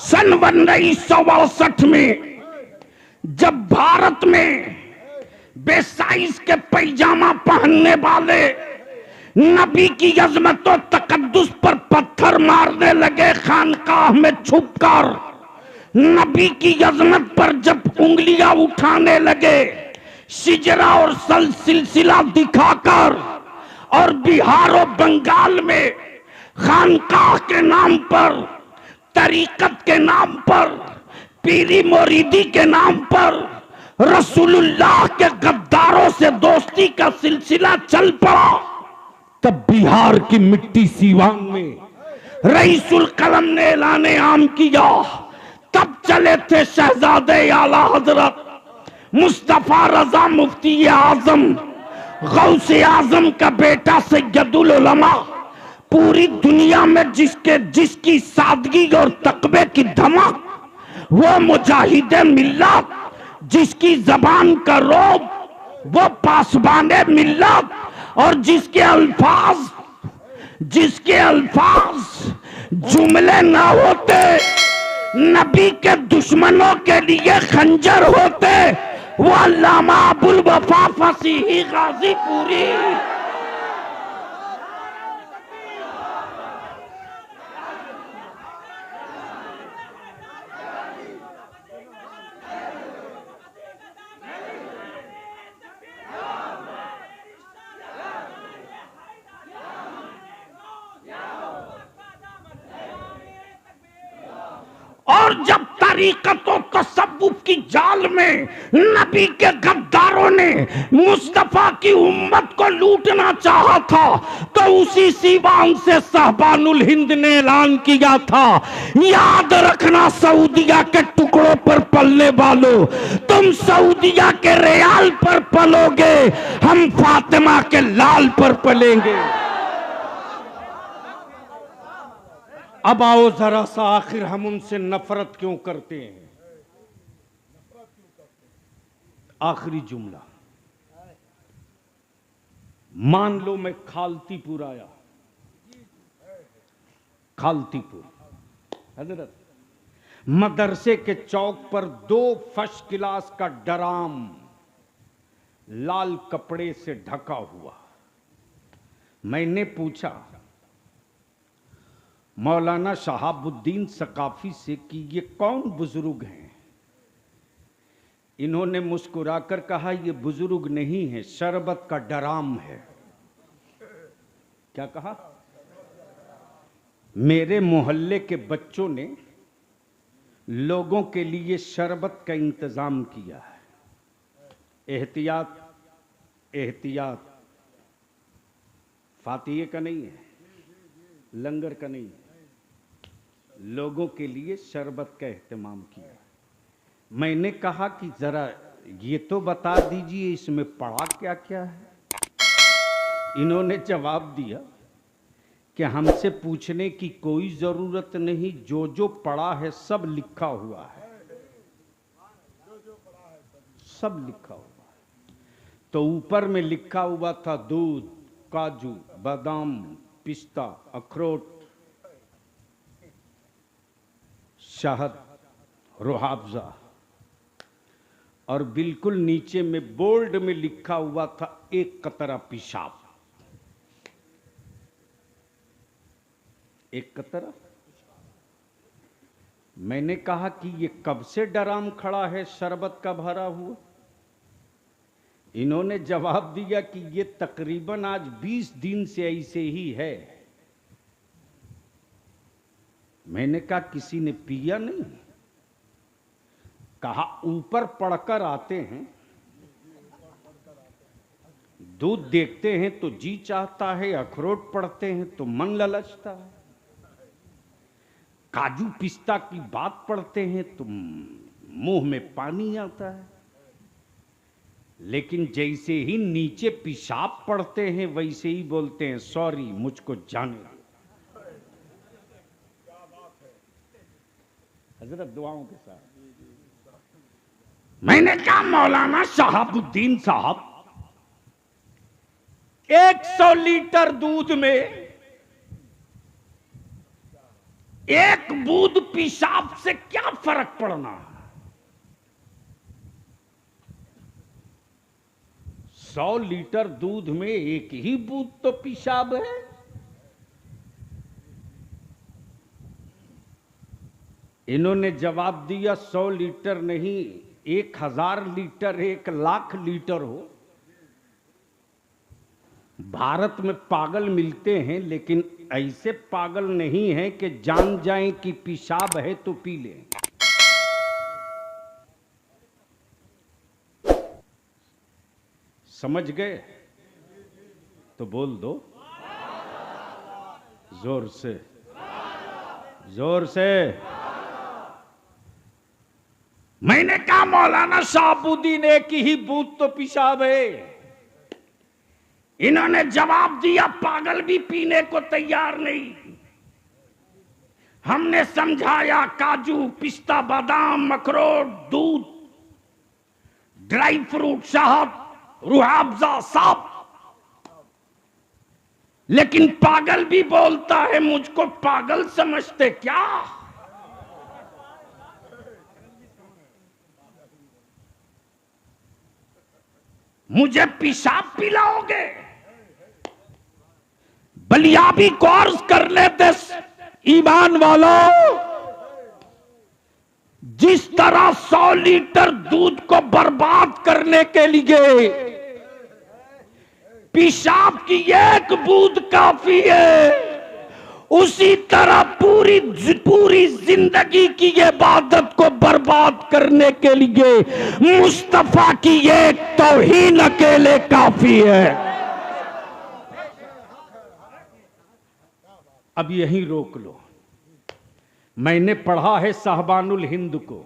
सन 1962 में जब भारत में बेसाइज के पैजामा पहनने वाले नबी की अजमत और तकद्दुस पर पत्थर मारने लगे खानकाह में छुपकर, नबी की अजमत पर जब उंगलियां उठाने लगे सिजरा और सिलसिला दिखाकर, और बिहार और बंगाल में खानकाह के नाम पर, तरीकत के नाम पर, पीरी मुरीदी के नाम पर रसूलुल्लाह के गद्दारों से दोस्ती का सिलसिला चल पड़ा, तब बिहार की मिट्टी सीवान में रईसुल कलम ने ऐलाने आम किया। तब चले थे शहजादे आला हजरत मुस्तफा रजा मुफ्ती आजम गौसे आजम का बेटा सैयदुल उलमा, पूरी दुनिया में जिसकी सादगी और तकबे की धमक, वो मुजाहिदे मिल्लत, जिसकी जबान का रोब वो पासबाने मिल्लत, और जिसके अल्फाज जुमले ना होते, नबी के दुश्मनों के लिए खंजर होते, वो अल्लामा अबुल वफा फसीही गाजीपुरी। और जब तरीकत और तसव्वुफ की जाल में नबी के गद्दारों ने मुस्तफा की उम्मत को लूटना चाहा था, तो उसी सीवान से सहबानुल हिंद ने ऐलान किया था, याद रखना सऊदिया के टुकड़ों पर पलने वालों, तुम सऊदिया के रियाल पर पलोगे, हम फातिमा के लाल पर पलेंगे। अब आओ जरा सा, आखिर हम उनसे नफरत क्यों करते हैं। आखिरी जुमला, मान लो मैं खालतीपुर आया, खालतीपुर हजरत, मदरसे के चौक पर 2 फर्स्ट क्लास का डराम लाल कपड़े से ढका हुआ। मैंने पूछा मौलाना शहाबुद्दीन सकाफी से कि ये कौन बुजुर्ग हैं। इन्होंने मुस्कुराकर कहा, ये बुजुर्ग नहीं है, शरबत का डराम है। क्या कहा? मेरे मोहल्ले के बच्चों ने लोगों के लिए शरबत का इंतजाम किया है। एहतियात, एहतियात, फातिहे का नहीं है, लंगर का नहीं है, लोगों के लिए शरबत का एहतमाम किया। मैंने कहा कि जरा ये तो बता दीजिए इसमें पढ़ा क्या क्या है। इन्होंने जवाब दिया कि हमसे पूछने की कोई जरूरत नहीं, जो जो पढ़ा है सब लिखा हुआ है, सब लिखा हुआ है। तो ऊपर में लिखा हुआ था दूध, काजू, बादाम, पिस्ता, अखरोट, शहद, रुहाफजा। और बिल्कुल नीचे में बोल्ड में लिखा हुआ था एक कतरा पेशाब। एक कतरा। मैंने कहा कि ये कब से ड्राम खड़ा है शरबत का भरा हुआ। इन्होंने जवाब दिया कि ये तकरीबन आज 20 दिन से ऐसे ही है। मैंने कहा किसी ने पिया नहीं? कहा ऊपर पढ़कर आते हैं, दूध देखते हैं तो जी चाहता है, अखरोट पढ़ते हैं तो मन ललचता है, काजू पिस्ता की बात पढ़ते हैं तो मुंह में पानी आता है, लेकिन जैसे ही नीचे पेशाब पढ़ते हैं वैसे ही बोलते हैं सॉरी मुझको जाने दो। हजरत दुआओं के साथ। मैंने कहा मौलाना शहाबुद्दीन साहब 100 लीटर दूध में एक बूंद पेशाब से क्या फर्क पड़ना? 100 लीटर दूध में एक ही बूंद तो पेशाब है। इन्होंने जवाब दिया 100 लीटर नहीं, 1000 लीटर, 1,00,000 लीटर हो। भारत में पागल मिलते हैं, लेकिन ऐसे पागल नहीं है कि जान जाएं कि पेशाब है तो पी लें। समझ गए? तो बोल दो जोर से, जोर से। मैंने कहा मौलाना शहाबुद्दीन एक ही बूंद तो पेशाब है। इन्होंने जवाब दिया पागल भी पीने को तैयार नहीं। हमने समझाया काजू पिस्ता बादाम अखरोट दूध ड्राई फ्रूट शहद रूह-अफ़ज़ा सब, लेकिन पागल भी बोलता है। मुझको पागल समझते क्या? मुझे पेशाब पिलाओगे? बलियाबी कोर्स कर लेते ईमान वालों। जिस तरह 100 लीटर दूध को बर्बाद करने के लिए पेशाब की एक बूंद काफी है, उसी तरह पूरी जिंदगी की इबादत को बर्बाद करने के लिए मुस्तफा की एक तौहीन अकेले काफी है। अब यहीं रोक लो। मैंने पढ़ा है साहबानुल हिंद को,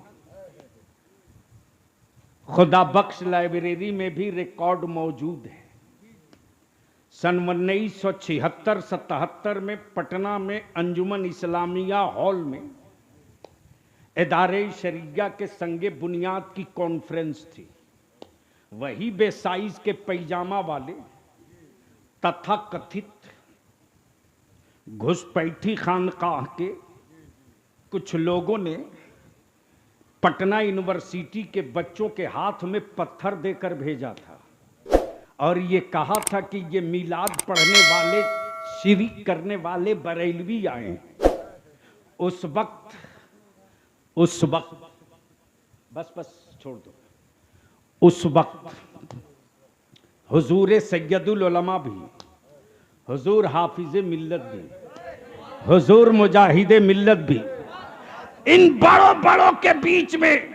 खुदा बख्श लाइब्रेरी में भी रिकॉर्ड मौजूद है। सन 1976-77 में पटना में अंजुमन इस्लामिया हॉल में इदारे शरिया के संगे बुनियाद की कॉन्फ्रेंस थी। वही बेसाइज के पैजामा वाले तथा कथित घुसपैठी खानकाह के कुछ लोगों ने पटना यूनिवर्सिटी के बच्चों के हाथ में पत्थर देकर भेजा था और ये कहा था कि ये मिलाद पढ़ने वाले शिरिक करने वाले बरेलवी आए। उस वक्त बस छोड़ दो। उस वक्त हुजूर सैयदुल उलमा भी, हुजूर हाफिज मिल्लत भी, हुजूर मुजाहिद मिल्लत भी, इन बड़ों के बीच में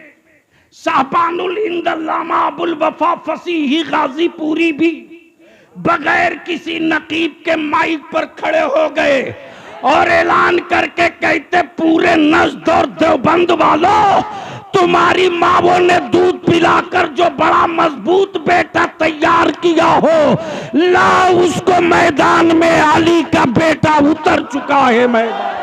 साहबानुल हिंद अल्लामा अबुल वफा फसीही गाजीपुरी भी बगैर किसी नकीब के माइक पर खड़े हो गए और ऐलान करके कहते पूरे नज़्द और देवबंद वालों, तुम्हारी मावों ने दूध पिलाकर जो बड़ा मजबूत बेटा तैयार किया हो, ला उसको मैदान में अली का बेटा उतर चुका है। मैदान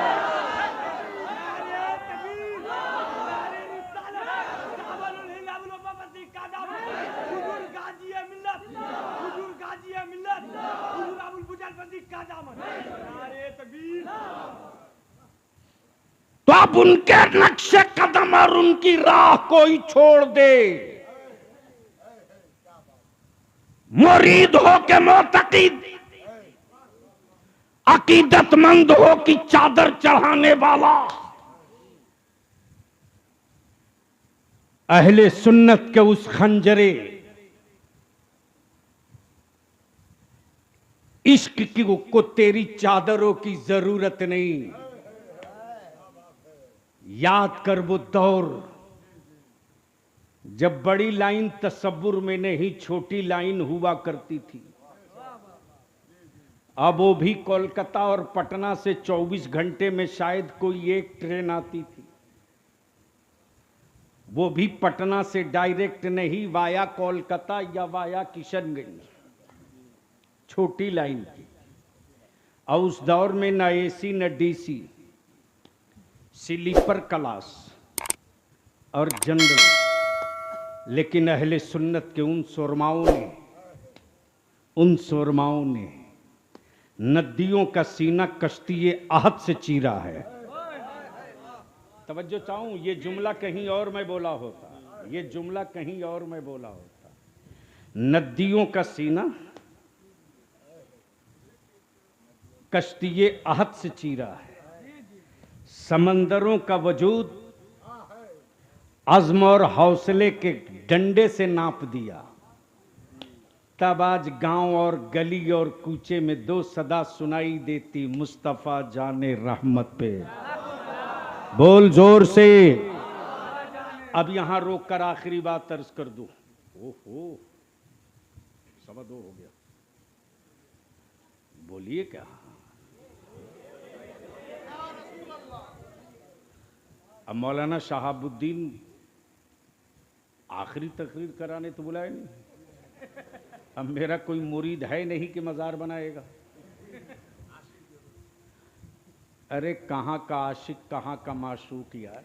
तो अब उनके नक्शे कदम और उनकी राह कोई छोड़ दे। मुरीद हो के मोतकीद, अकीदतमंद हो कि चादर चढ़ाने वाला, अहले सुन्नत के उस खंजरे इश्क की को तेरी चादरों की जरूरत नहीं। याद कर वो दौर जब बड़ी लाइन तसव्वुर में नहीं छोटी लाइन हुआ करती थी। अब वो भी कोलकाता और पटना से 24 घंटे में शायद कोई एक ट्रेन आती थी, वो भी पटना से डायरेक्ट नहीं, वाया कोलकाता या वाया किशनगंज, छोटी लाइन की। और उस दौर में न एसी न डीसी, स्लीपर क्लास और जनरल। लेकिन अहले सुन्नत के उन सुरमाओं ने नदियों का सीना कश्ती आहद से चीरा है। तवज्जो चाहूं, ये जुमला कहीं और मैं बोला होता, ये जुमला कहीं और मैं बोला होता। नदियों का सीना कश्ती आहद से चीरा है, समंदरों का वजूद अज़्म और हौसले के डंडे से नाप दिया। तब आज गांव और गली और कूचे में दो सदा सुनाई देती, मुस्तफा जाने रहमत पे। बोल जोर से। अब यहां रोक कर आखिरी बात अर्ज कर दूं। ओहो 2:15 हो गया, बोलिए क्या। अब मौलाना शहाबुद्दीन आखिरी तकरीर कराने तो बुलाए नहीं। अब मेरा कोई मुरीद है नहीं कि मजार बनाएगा। अरे कहाँ का आशिक, कहाँ का माशूक यार,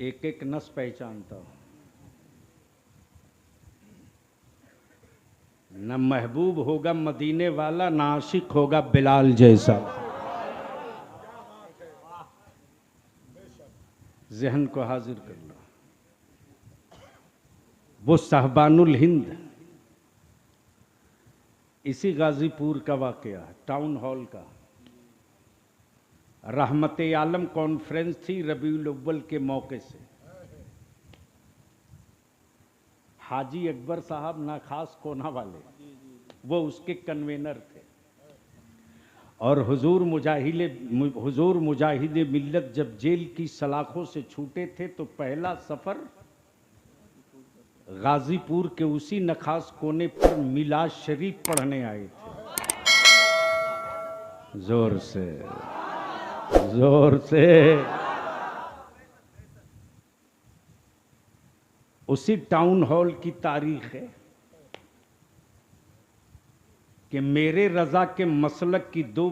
एक एक नस पहचानता हूं। न महबूब होगा मदीने वाला, न आशिक होगा बिलाल जैसा। जहन को हाजिर कर लो। वो साहबानुल हिंद, इसी गाजीपुर का वाकया, टाउन हॉल का। रहमत आलम कॉन्फ्रेंस थी रबीउल अव्वल के मौके से। हाजी अकबर साहब नाखास कोना वाले, वो उसके कन्वेनर थे। और हुजूर मुजाहिद मिल्लत जब जेल की सलाखों से छूटे थे तो पहला सफर गाजीपुर के उसी नखास कोने पर मिलाद शरीफ पढ़ने आए थे। जोर से जोर से। उसी टाउन हॉल की तारीख है कि मेरे रजा के मसलक की दो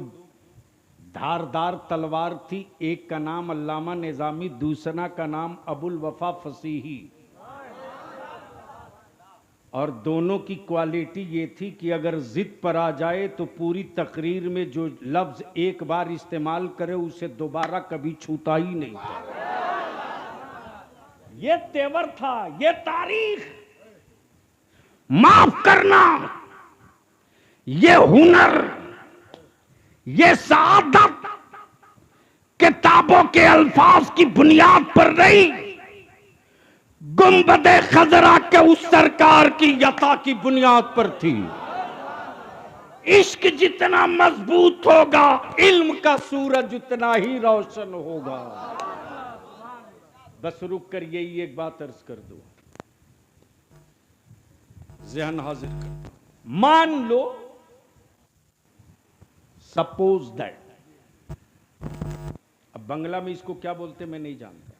धारदार तलवार थी। एक का नाम अल्लामा निजामी, दूसरा का नाम अबुल वफा फसीही। और दोनों की क्वालिटी ये थी कि अगर जिद पर आ जाए तो पूरी तकरीर में जो लफ्ज एक बार इस्तेमाल करे उसे दोबारा कभी छूता ही नहीं था। ये तेवर था, ये तारीख। माफ करना, ये हुनर, ये सआदत किताबों के अल्फाज की बुनियाद पर नहीं, गुंबदे खजरा के उस सरकार की यता की बुनियाद पर थी। इश्क जितना मजबूत होगा, इल्म का सूरज उतना ही रोशन होगा। बस रुक कर यही एक बात अर्ज कर दो, ज़हन हाजिर कर दो। मान लो, सपोज दैट, अब बंगला में इसको क्या बोलते मैं नहीं जानता।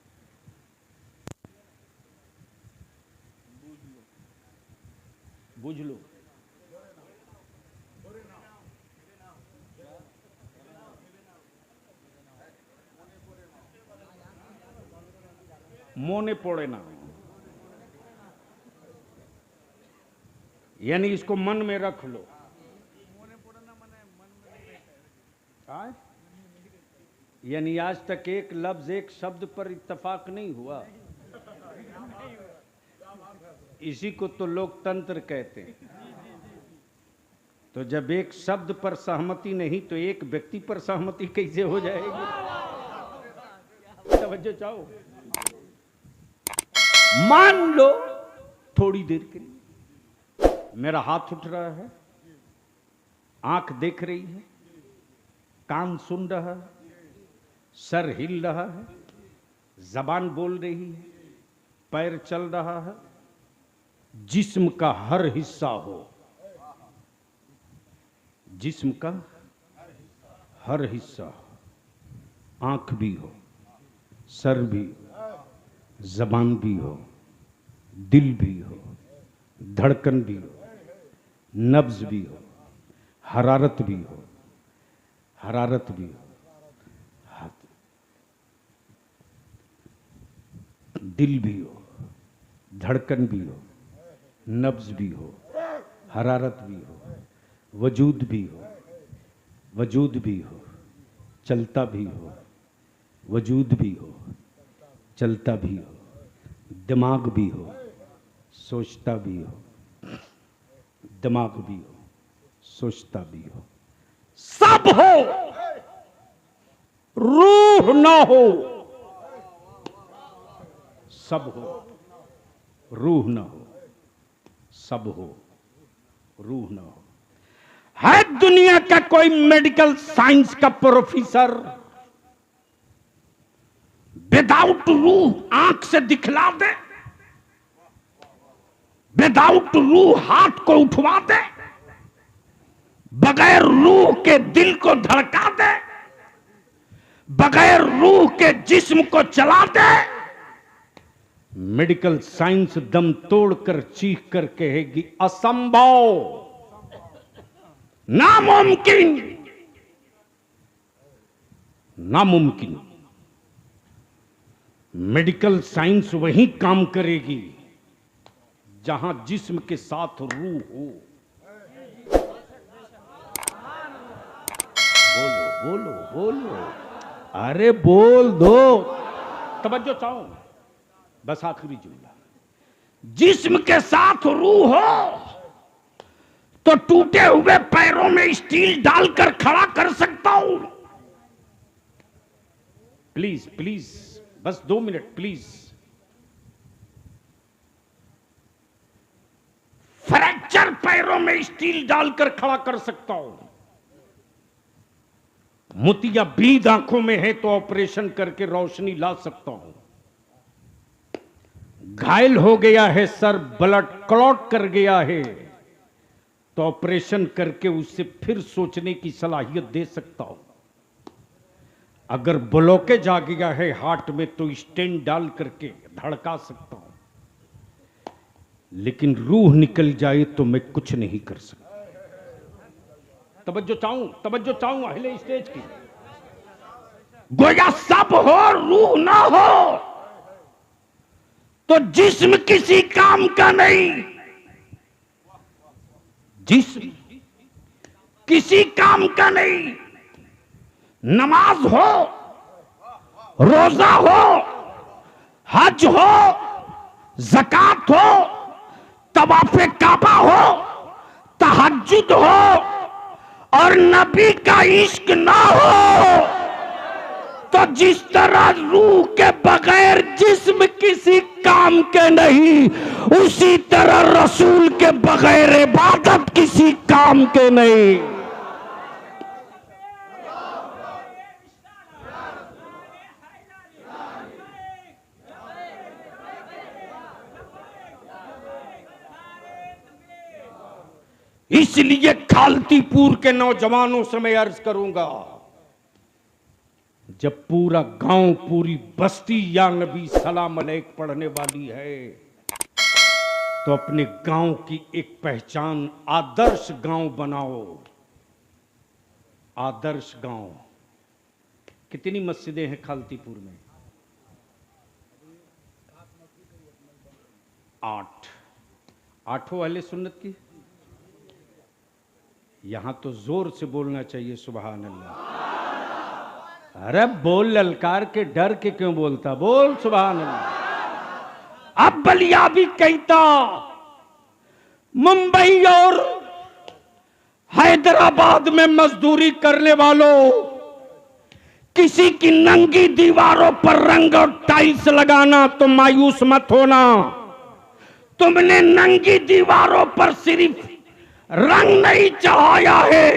बुझ लो। मोने पड़े ना, यानी इसको मन में रख लो। यानी आज तक एक लफ्ज एक शब्द पर इत्तेफाक नहीं हुआ। इसी को तो लोकतंत्र कहते हैं। तो जब एक शब्द पर सहमति नहीं तो एक व्यक्ति पर सहमति कैसे हो जाएगी? तवज्जो चाहो। मान लो थोड़ी देर के लिए मेरा हाथ उठ रहा है, आंख देख रही है, कान सुन रहा है, सर हिल रहा है, जबान बोल रही है, पैर चल रहा है, जिस्म का हर हिस्सा हो, जिस्म का हर हिस्सा हो, आंख भी हो, सर भी हो, जबान भी हो, दिल भी हो, धड़कन भी हो, नब्ज भी हो, हरारत भी हो, हरारत भी हो, दिल भी हो, धड़कन भी हो, नब्ज भी हो, हरारत भी हो, वजूद भी हो, वजूद भी हो, चलता भी हो, वजूद भी हो, चलता भी हो, दिमाग भी हो, सोचता भी हो, दिमाग भी हो, सोचता भी हो, सब हो, रूह ना हो। सब हो, रूह न हो, सब हो, रूह न हो। है दुनिया का कोई मेडिकल साइंस का प्रोफेसर विदाउट रूह आंख से दिखला दे, विदाउट रूह हाथ को उठवा दे, बगैर रूह के दिल को धड़का दे, बगैर रूह के जिस्म को चला दे? मेडिकल साइंस दम तोड़कर चीख कर कहेगी असंभव, नामुमकिन। नामुमकिन। मेडिकल साइंस वहीं काम करेगी जहां जिस्म के साथ रूह हो। बोलो बोलो बोलो, अरे बोल दो, तवज्जो चाहो, बस आखिरी जुमला। जिस्म के साथ रूह हो तो टूटे हुए पैरों में स्टील डालकर खड़ा कर सकता हूं। प्लीज प्लीज, बस 2 मिनट प्लीज। फ्रैक्चर पैरों में स्टील डालकर खड़ा कर सकता हूं। मोतियाबिंद आंखों में है तो ऑपरेशन करके रोशनी ला सकता हूं। घायल हो गया है सर, ब्लड क्लॉट कर गया है तो ऑपरेशन करके उससे फिर सोचने की सलाहियत दे सकता हूं। अगर ब्लॉकेज आ गया है हार्ट में तो स्टेंट डाल करके धड़का सकता हूं, लेकिन रूह निकल जाए तो मैं कुछ नहीं कर सकता। तवज्जो चाहूं अहले स्टेज की। गोया सब हो, रूह ना हो तो जिस्म किसी काम का नहीं। जिस्म किसी काम का नहीं। नमाज हो, रोजा हो, हज हो, ज़कात हो, तवाफ़े काबा हो, तहज्जुद हो और नबी का इश्क ना हो तो जिस तरह रूह के बगैर जिस्म किसी काम के नहीं, उसी तरह रसूल के बगैर इबादत किसी काम के नहीं। इसलिए खालतीपुर के नौजवानों से मैं अर्ज करूंगा, जब पूरा गांव, पूरी बस्ती या नबी सलाम अलैक पढ़ने वाली है तो अपने गांव की एक पहचान आदर्श गांव बनाओ। आदर्श गांव। कितनी मस्जिदें हैं खालतीपुर में? 8। 8 अहले सुन्नत की। यहां तो जोर से बोलना चाहिए सुभान अल्लाह। अरे बोल, ललकार के डर के क्यों बोलता, बोल सुभान अल्लाह। अब बलिया भी कहता, मुंबई और हैदराबाद में मजदूरी करने वालों, किसी की नंगी दीवारों पर रंग और टाइल्स लगाना तो मायूस मत होना। तुमने नंगी दीवारों पर सिर्फ रंग नहीं चढ़ाया है,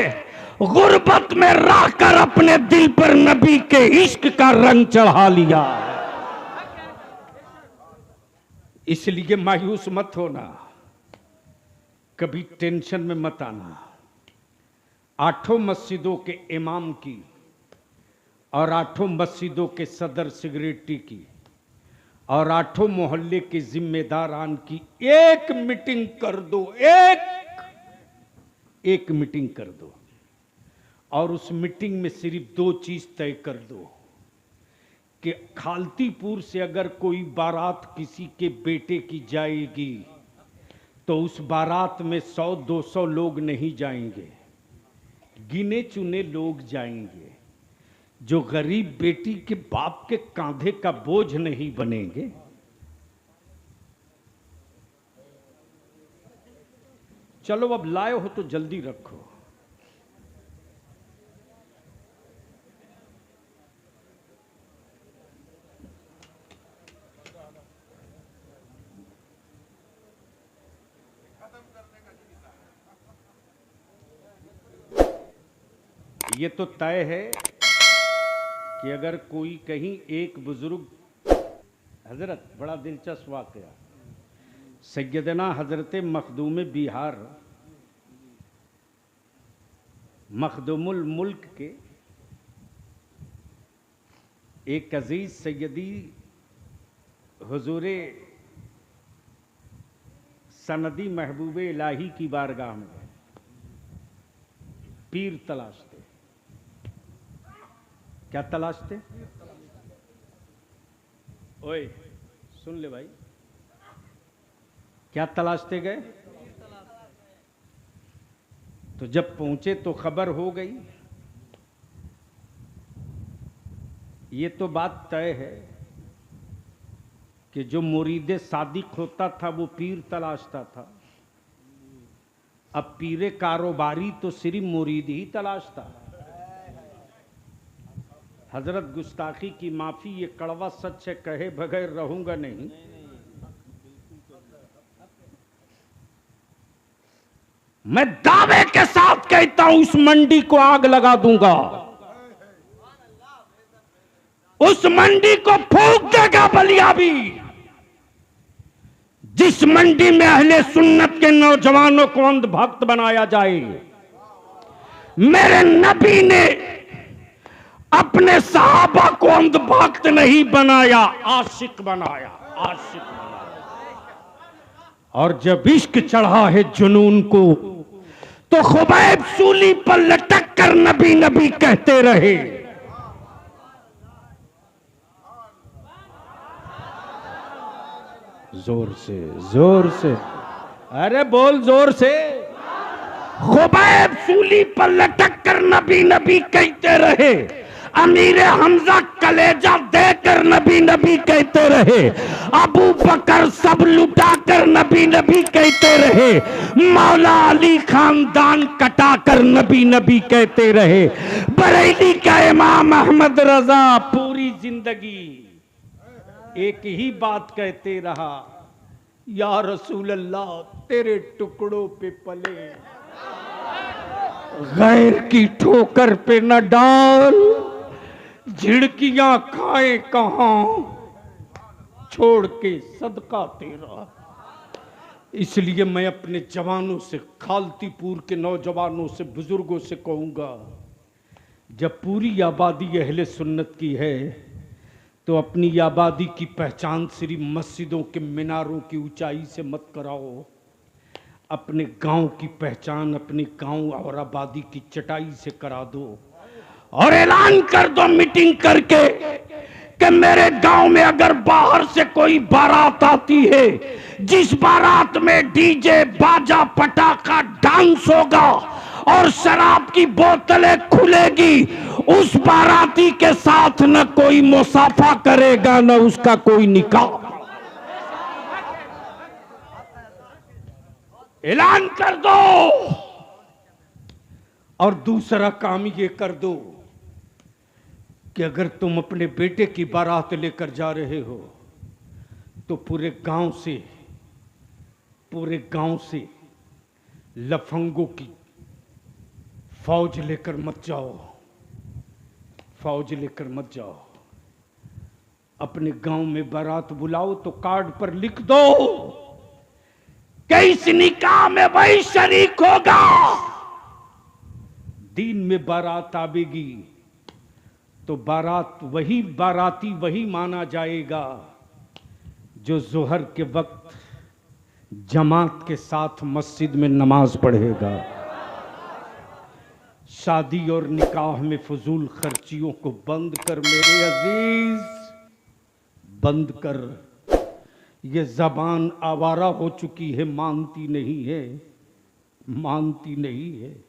गुर्बत में रहकर अपने दिल पर नबी के इश्क का रंग चढ़ा लिया। इसलिए मायूस मत होना, कभी टेंशन में मत आना। 8 मस्जिदों के इमाम की और 8 मस्जिदों के सदर सिगरेटी की और 8 मोहल्ले के जिम्मेदारान की एक मीटिंग कर दो, एक मीटिंग कर दो, और उस मीटिंग में सिर्फ 2 चीज तय कर दो कि खालतीपुर से अगर कोई बारात किसी के बेटे की जाएगी तो उस बारात में 100-200 लोग नहीं जाएंगे, गिने चुने लोग जाएंगे जो गरीब बेटी के बाप के कांधे का बोझ नहीं बनेंगे। चलो अब लाए हो तो जल्दी रखो। ये तो तय है कि अगर कोई कहीं एक बुजुर्ग, हजरत बड़ा दिलचस्प वाकया, सैयदना हजरत मखदूम बिहार मखदूमुल मुल्क के एक अजीज सैयदी हुजूरे सनदी महबूब इलाही की बारगाह में पीर तलाशते। क्या तलाशते? ओए सुन ले भाई, क्या तलाशते गए? तो जब पहुंचे तो खबर हो गई। ये तो बात तय है कि जो मुरीद सादिक होता था वो पीर तलाशता था। अब पीरे कारोबारी तो सिर्फ मुरीद ही तलाशता। हजरत गुस्ताखी की माफी, ये कड़वा सच है, कहे बगैर रहूंगा नहीं। मैं दावे के साथ कहता हूं उस मंडी को आग लगा दूंगा, उस मंडी को फूंक देगा बलिया भी। जिस मंडी में अहले सुन्नत के नौजवानों को अंधभक्त बनाया जाए। मेरे नबी ने अपने सहाबा को अंधभक्त नहीं बनाया, आशिक बनाया, आशिक बनाया। और जब इश्क चढ़ा है जुनून को तो खुबैब सूली पर लटक कर नबी नबी कहते रहे। जोर से, जोर से, अरे बोल जोर से। खुबैब सूली पर लटक कर नबी नबी कहते रहे। अमीर हमजा कलेजा देकर नबी नबी कहते रहे। अबू बकर सब लुटा कर नबी नबी कहते रहे। मौला अली खानदान कटा कर नबी नबी कहते रहे। बरेली का इमाम अहमद रजा पूरी जिंदगी एक ही बात कहते रहा, या रसूल अल्लाह तेरे टुकड़ों पे पले, गैर की ठोकर पे न डाल, झिड़कियां खाए कहां, छोड़ के सदका तेरा। इसलिए मैं अपने जवानों से, खालतीपुर के नौजवानों से, बुजुर्गों से कहूंगा, जब पूरी आबादी अहले सुन्नत की है तो अपनी आबादी की पहचान सिर्फ मस्जिदों के मीनारों की ऊंचाई से मत कराओ। अपने गांव की पहचान अपने गांव और आबादी की चटाई से करा दो और ऐलान कर दो मीटिंग करके कि मेरे गांव में अगर बाहर से कोई बारात आती है, जिस बारात में डीजे बाजा पटाखा डांस होगा और शराब की बोतलें खुलेगी, उस बाराती के साथ न कोई मुसाफा करेगा न उसका कोई निकाह। ऐलान कर दो। और दूसरा काम ये कर दो कि अगर तुम अपने बेटे की बारात लेकर जा रहे हो तो पूरे गांव से लफंगों की फौज लेकर मत जाओ, फौज लेकर मत जाओ। अपने गांव में बारात बुलाओ तो कार्ड पर लिख दो कि इस निकाह में वही शरीक होगा। दिन में बारात आवेगी तो बाराती वही माना जाएगा जो जोहर के वक्त जमात के साथ मस्जिद में नमाज पढ़ेगा। शादी और निकाह में फजूल खर्चियों को बंद कर मेरे अजीज, बंद कर। ये जबान आवारा हो चुकी है, मानती नहीं है, मानती नहीं है,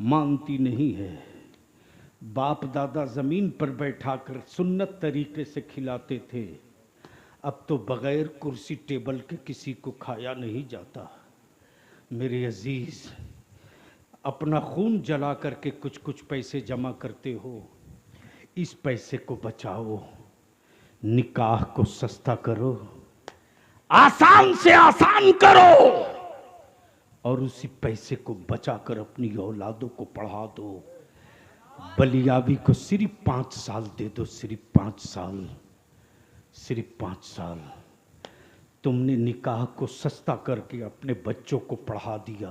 मानती नहीं है। बाप दादा जमीन पर बैठाकर सुन्नत तरीके से खिलाते थे, अब तो बगैर कुर्सी टेबल के किसी को खाया नहीं जाता। मेरे अजीज, अपना खून जला करके कुछ कुछ पैसे जमा करते हो, इस पैसे को बचाओ, निकाह को सस्ता करो, आसान से आसान करो, और उसी पैसे को बचाकर अपनी औलादों को पढ़ा दो। बलियाबी को सिर्फ 5 साल दे दो, सिर्फ 5 साल, सिर्फ 5 साल। तुमने निकाह को सस्ता करके अपने बच्चों को पढ़ा दिया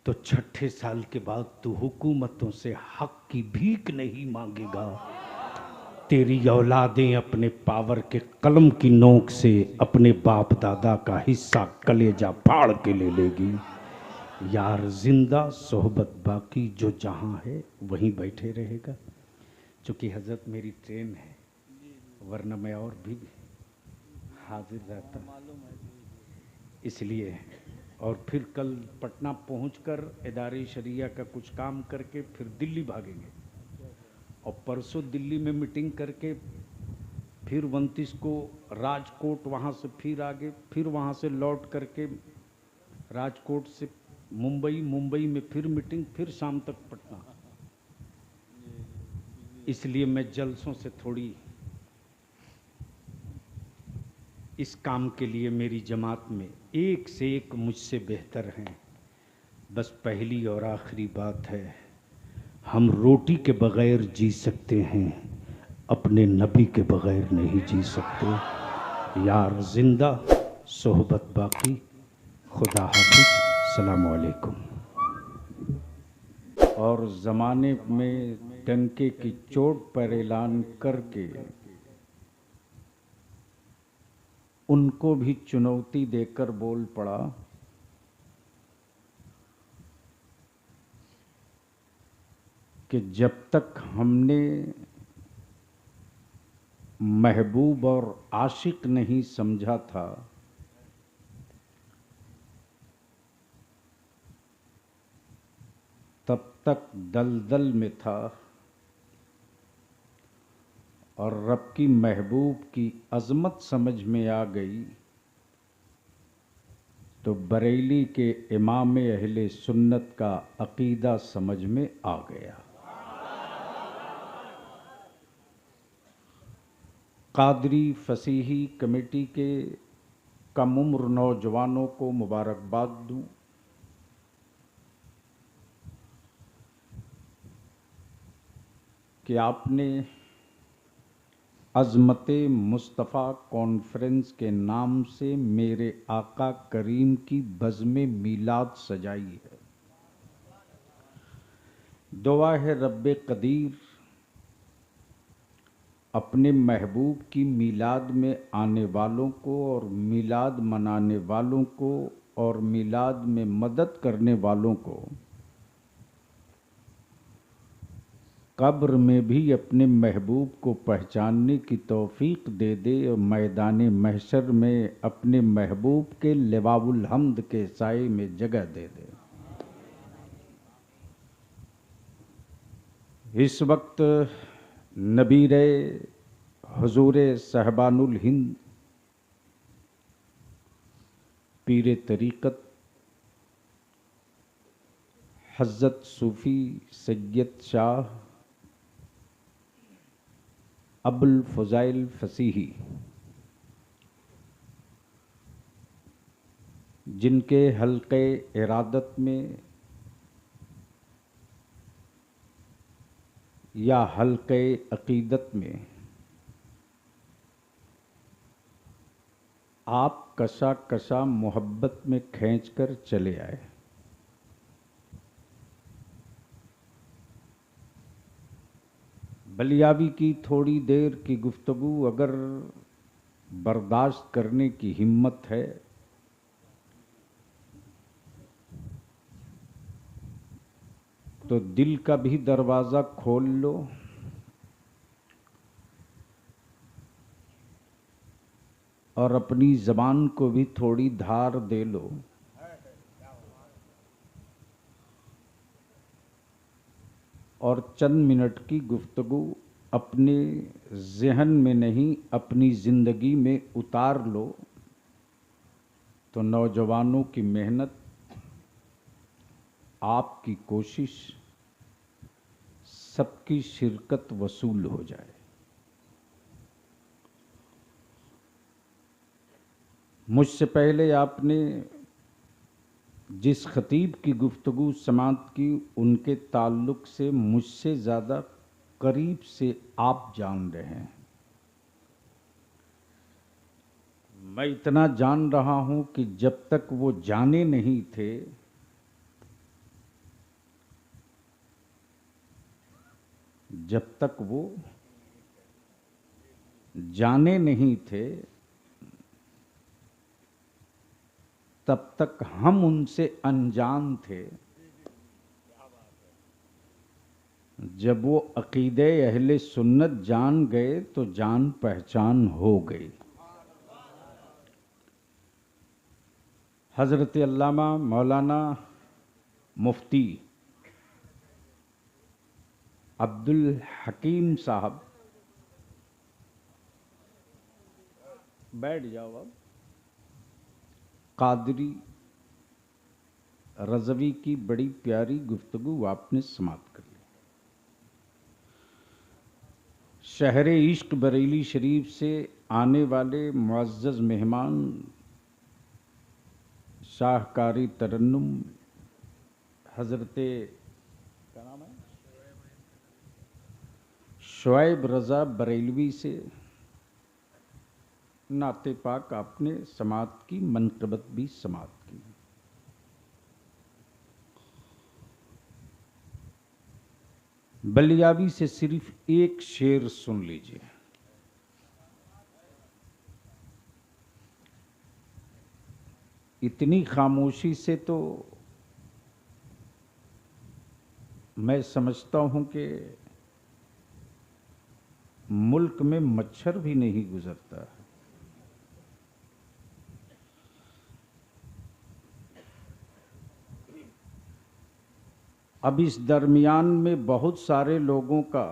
तो 6ठे साल के बाद तू हुकूमतों से हक की भीख नहीं मांगेगा। तेरी औलादें अपने पावर के कलम की नोक से अपने बाप दादा का हिस्सा कलेजा फाड़ के ले लेगी। यार जिंदा सोहबत बाकी, जो जहाँ है वहीं बैठे रहेगा। चूँकि हजरत मेरी ट्रेन है, वरना मैं और भी हाजिर रहता, इसलिए। और फिर कल पटना पहुंचकर इदारे शरिया का कुछ काम करके फिर दिल्ली भागेंगे, और परसों दिल्ली में मीटिंग करके फिर 29 को राजकोट, वहाँ से फिर आगे, फिर वहाँ से लौट करके राजकोट से मुंबई, मुंबई में फिर मीटिंग, फिर शाम तक पटना। इसलिए मैं जलसों से थोड़ी, इस काम के लिए मेरी जमात में एक से एक मुझसे बेहतर हैं। बस पहली और आखिरी बात है, हम रोटी के बगैर जी सकते हैं, अपने नबी के बगैर नहीं जी सकते। यार जिंदा सोहबत बाकी, खुदा हाफिज, सलाम अलैकुम। और ज़माने में डंके की चोट पर ऐलान करके उनको भी चुनौती देकर बोल पड़ा कि जब तक हमने महबूब और आशिक नहीं समझा था, तब तक दलदल में था। और रब की महबूब की अज़मत समझ में आ गई तो बरेली के इमाम अहले सुन्नत का अकीदा समझ में आ गया। कादरी फसीही कमेटी के कम उम्र नौजवानों को मुबारकबाद दूं कि आपने अज़मते मुस्तफ़ा कॉन्फ्रेंस के नाम से मेरे आका करीम की बज़्म मीलाद सजाई है। दुआ है रब्बे कदीर अपने महबूब की मीलाद में आने वालों को और मीलाद मनाने वालों को और मीलाद में मदद करने वालों को कब्र में भी अपने महबूब को पहचानने की तौफीक दे दे और मैदान महशर में अपने महबूब के लिवाउल हम्द के साए में जगह दे दे। इस वक्त नबीरे हुजूर साहबानुल हिंद पीर तरीक़त हज़रत सूफ़ी सैयद शाह अबुल फ़ज़ाइल फ़सीही, जिनके हल्क़े इरादत में या हल्क़े अक़ीदत में आप कशा कशा मोहब्बत में खींचकर चले आए। बलियावी की थोड़ी देर की गुफ्तगू अगर बर्दाश्त करने की हिम्मत है तो दिल का भी दरवाज़ा खोल लो और अपनी ज़बान को भी थोड़ी धार दे लो। और चंद मिनट की गुफ्तगू अपने ज़हन में नहीं अपनी ज़िंदगी में उतार लो तो नौजवानों की मेहनत, आपकी कोशिश, सबकी शिरकत वसूल हो जाए। मुझसे पहले आपने जिस खतीब की गुफ्तगू समात की, उनके ताल्लुक़ से मुझसे ज़्यादा करीब से आप जान रहे हैं। मैं इतना जान रहा हूं कि जब तक वो जाने नहीं थे, जब तक वो जाने नहीं थे, तब तक हम उनसे अनजान थे। जब वो अकीदे अहले सुन्नत जान गए तो जान पहचान हो गई। हज़रत अल्लामा मौलाना मुफ्ती अब्दुल हकीम साहब, बैठ जाओ अब, कादरी रज़वी की बड़ी प्यारी गुफ्तगू आपने समाप्त कर ली। शहरे इश्क बरेली शरीफ से आने वाले मुअज़्ज़ज़ मेहमान शाहकारी तरन्नुम हज़रते क्या नाम है, शुएब रज़ा बरेलवी से नाते पाक आपने समात की, मनक़बत भी समात की। बलियावी से सिर्फ एक शेर सुन लीजिए। इतनी खामोशी से तो मैं समझता हूं कि मुल्क में मच्छर भी नहीं गुजरता है। अब इस दरमियान में बहुत सारे लोगों का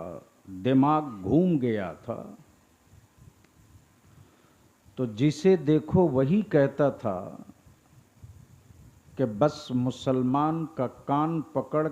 दिमाग घूम गया था, तो जिसे देखो वही कहता था कि बस मुसलमान का कान पकड़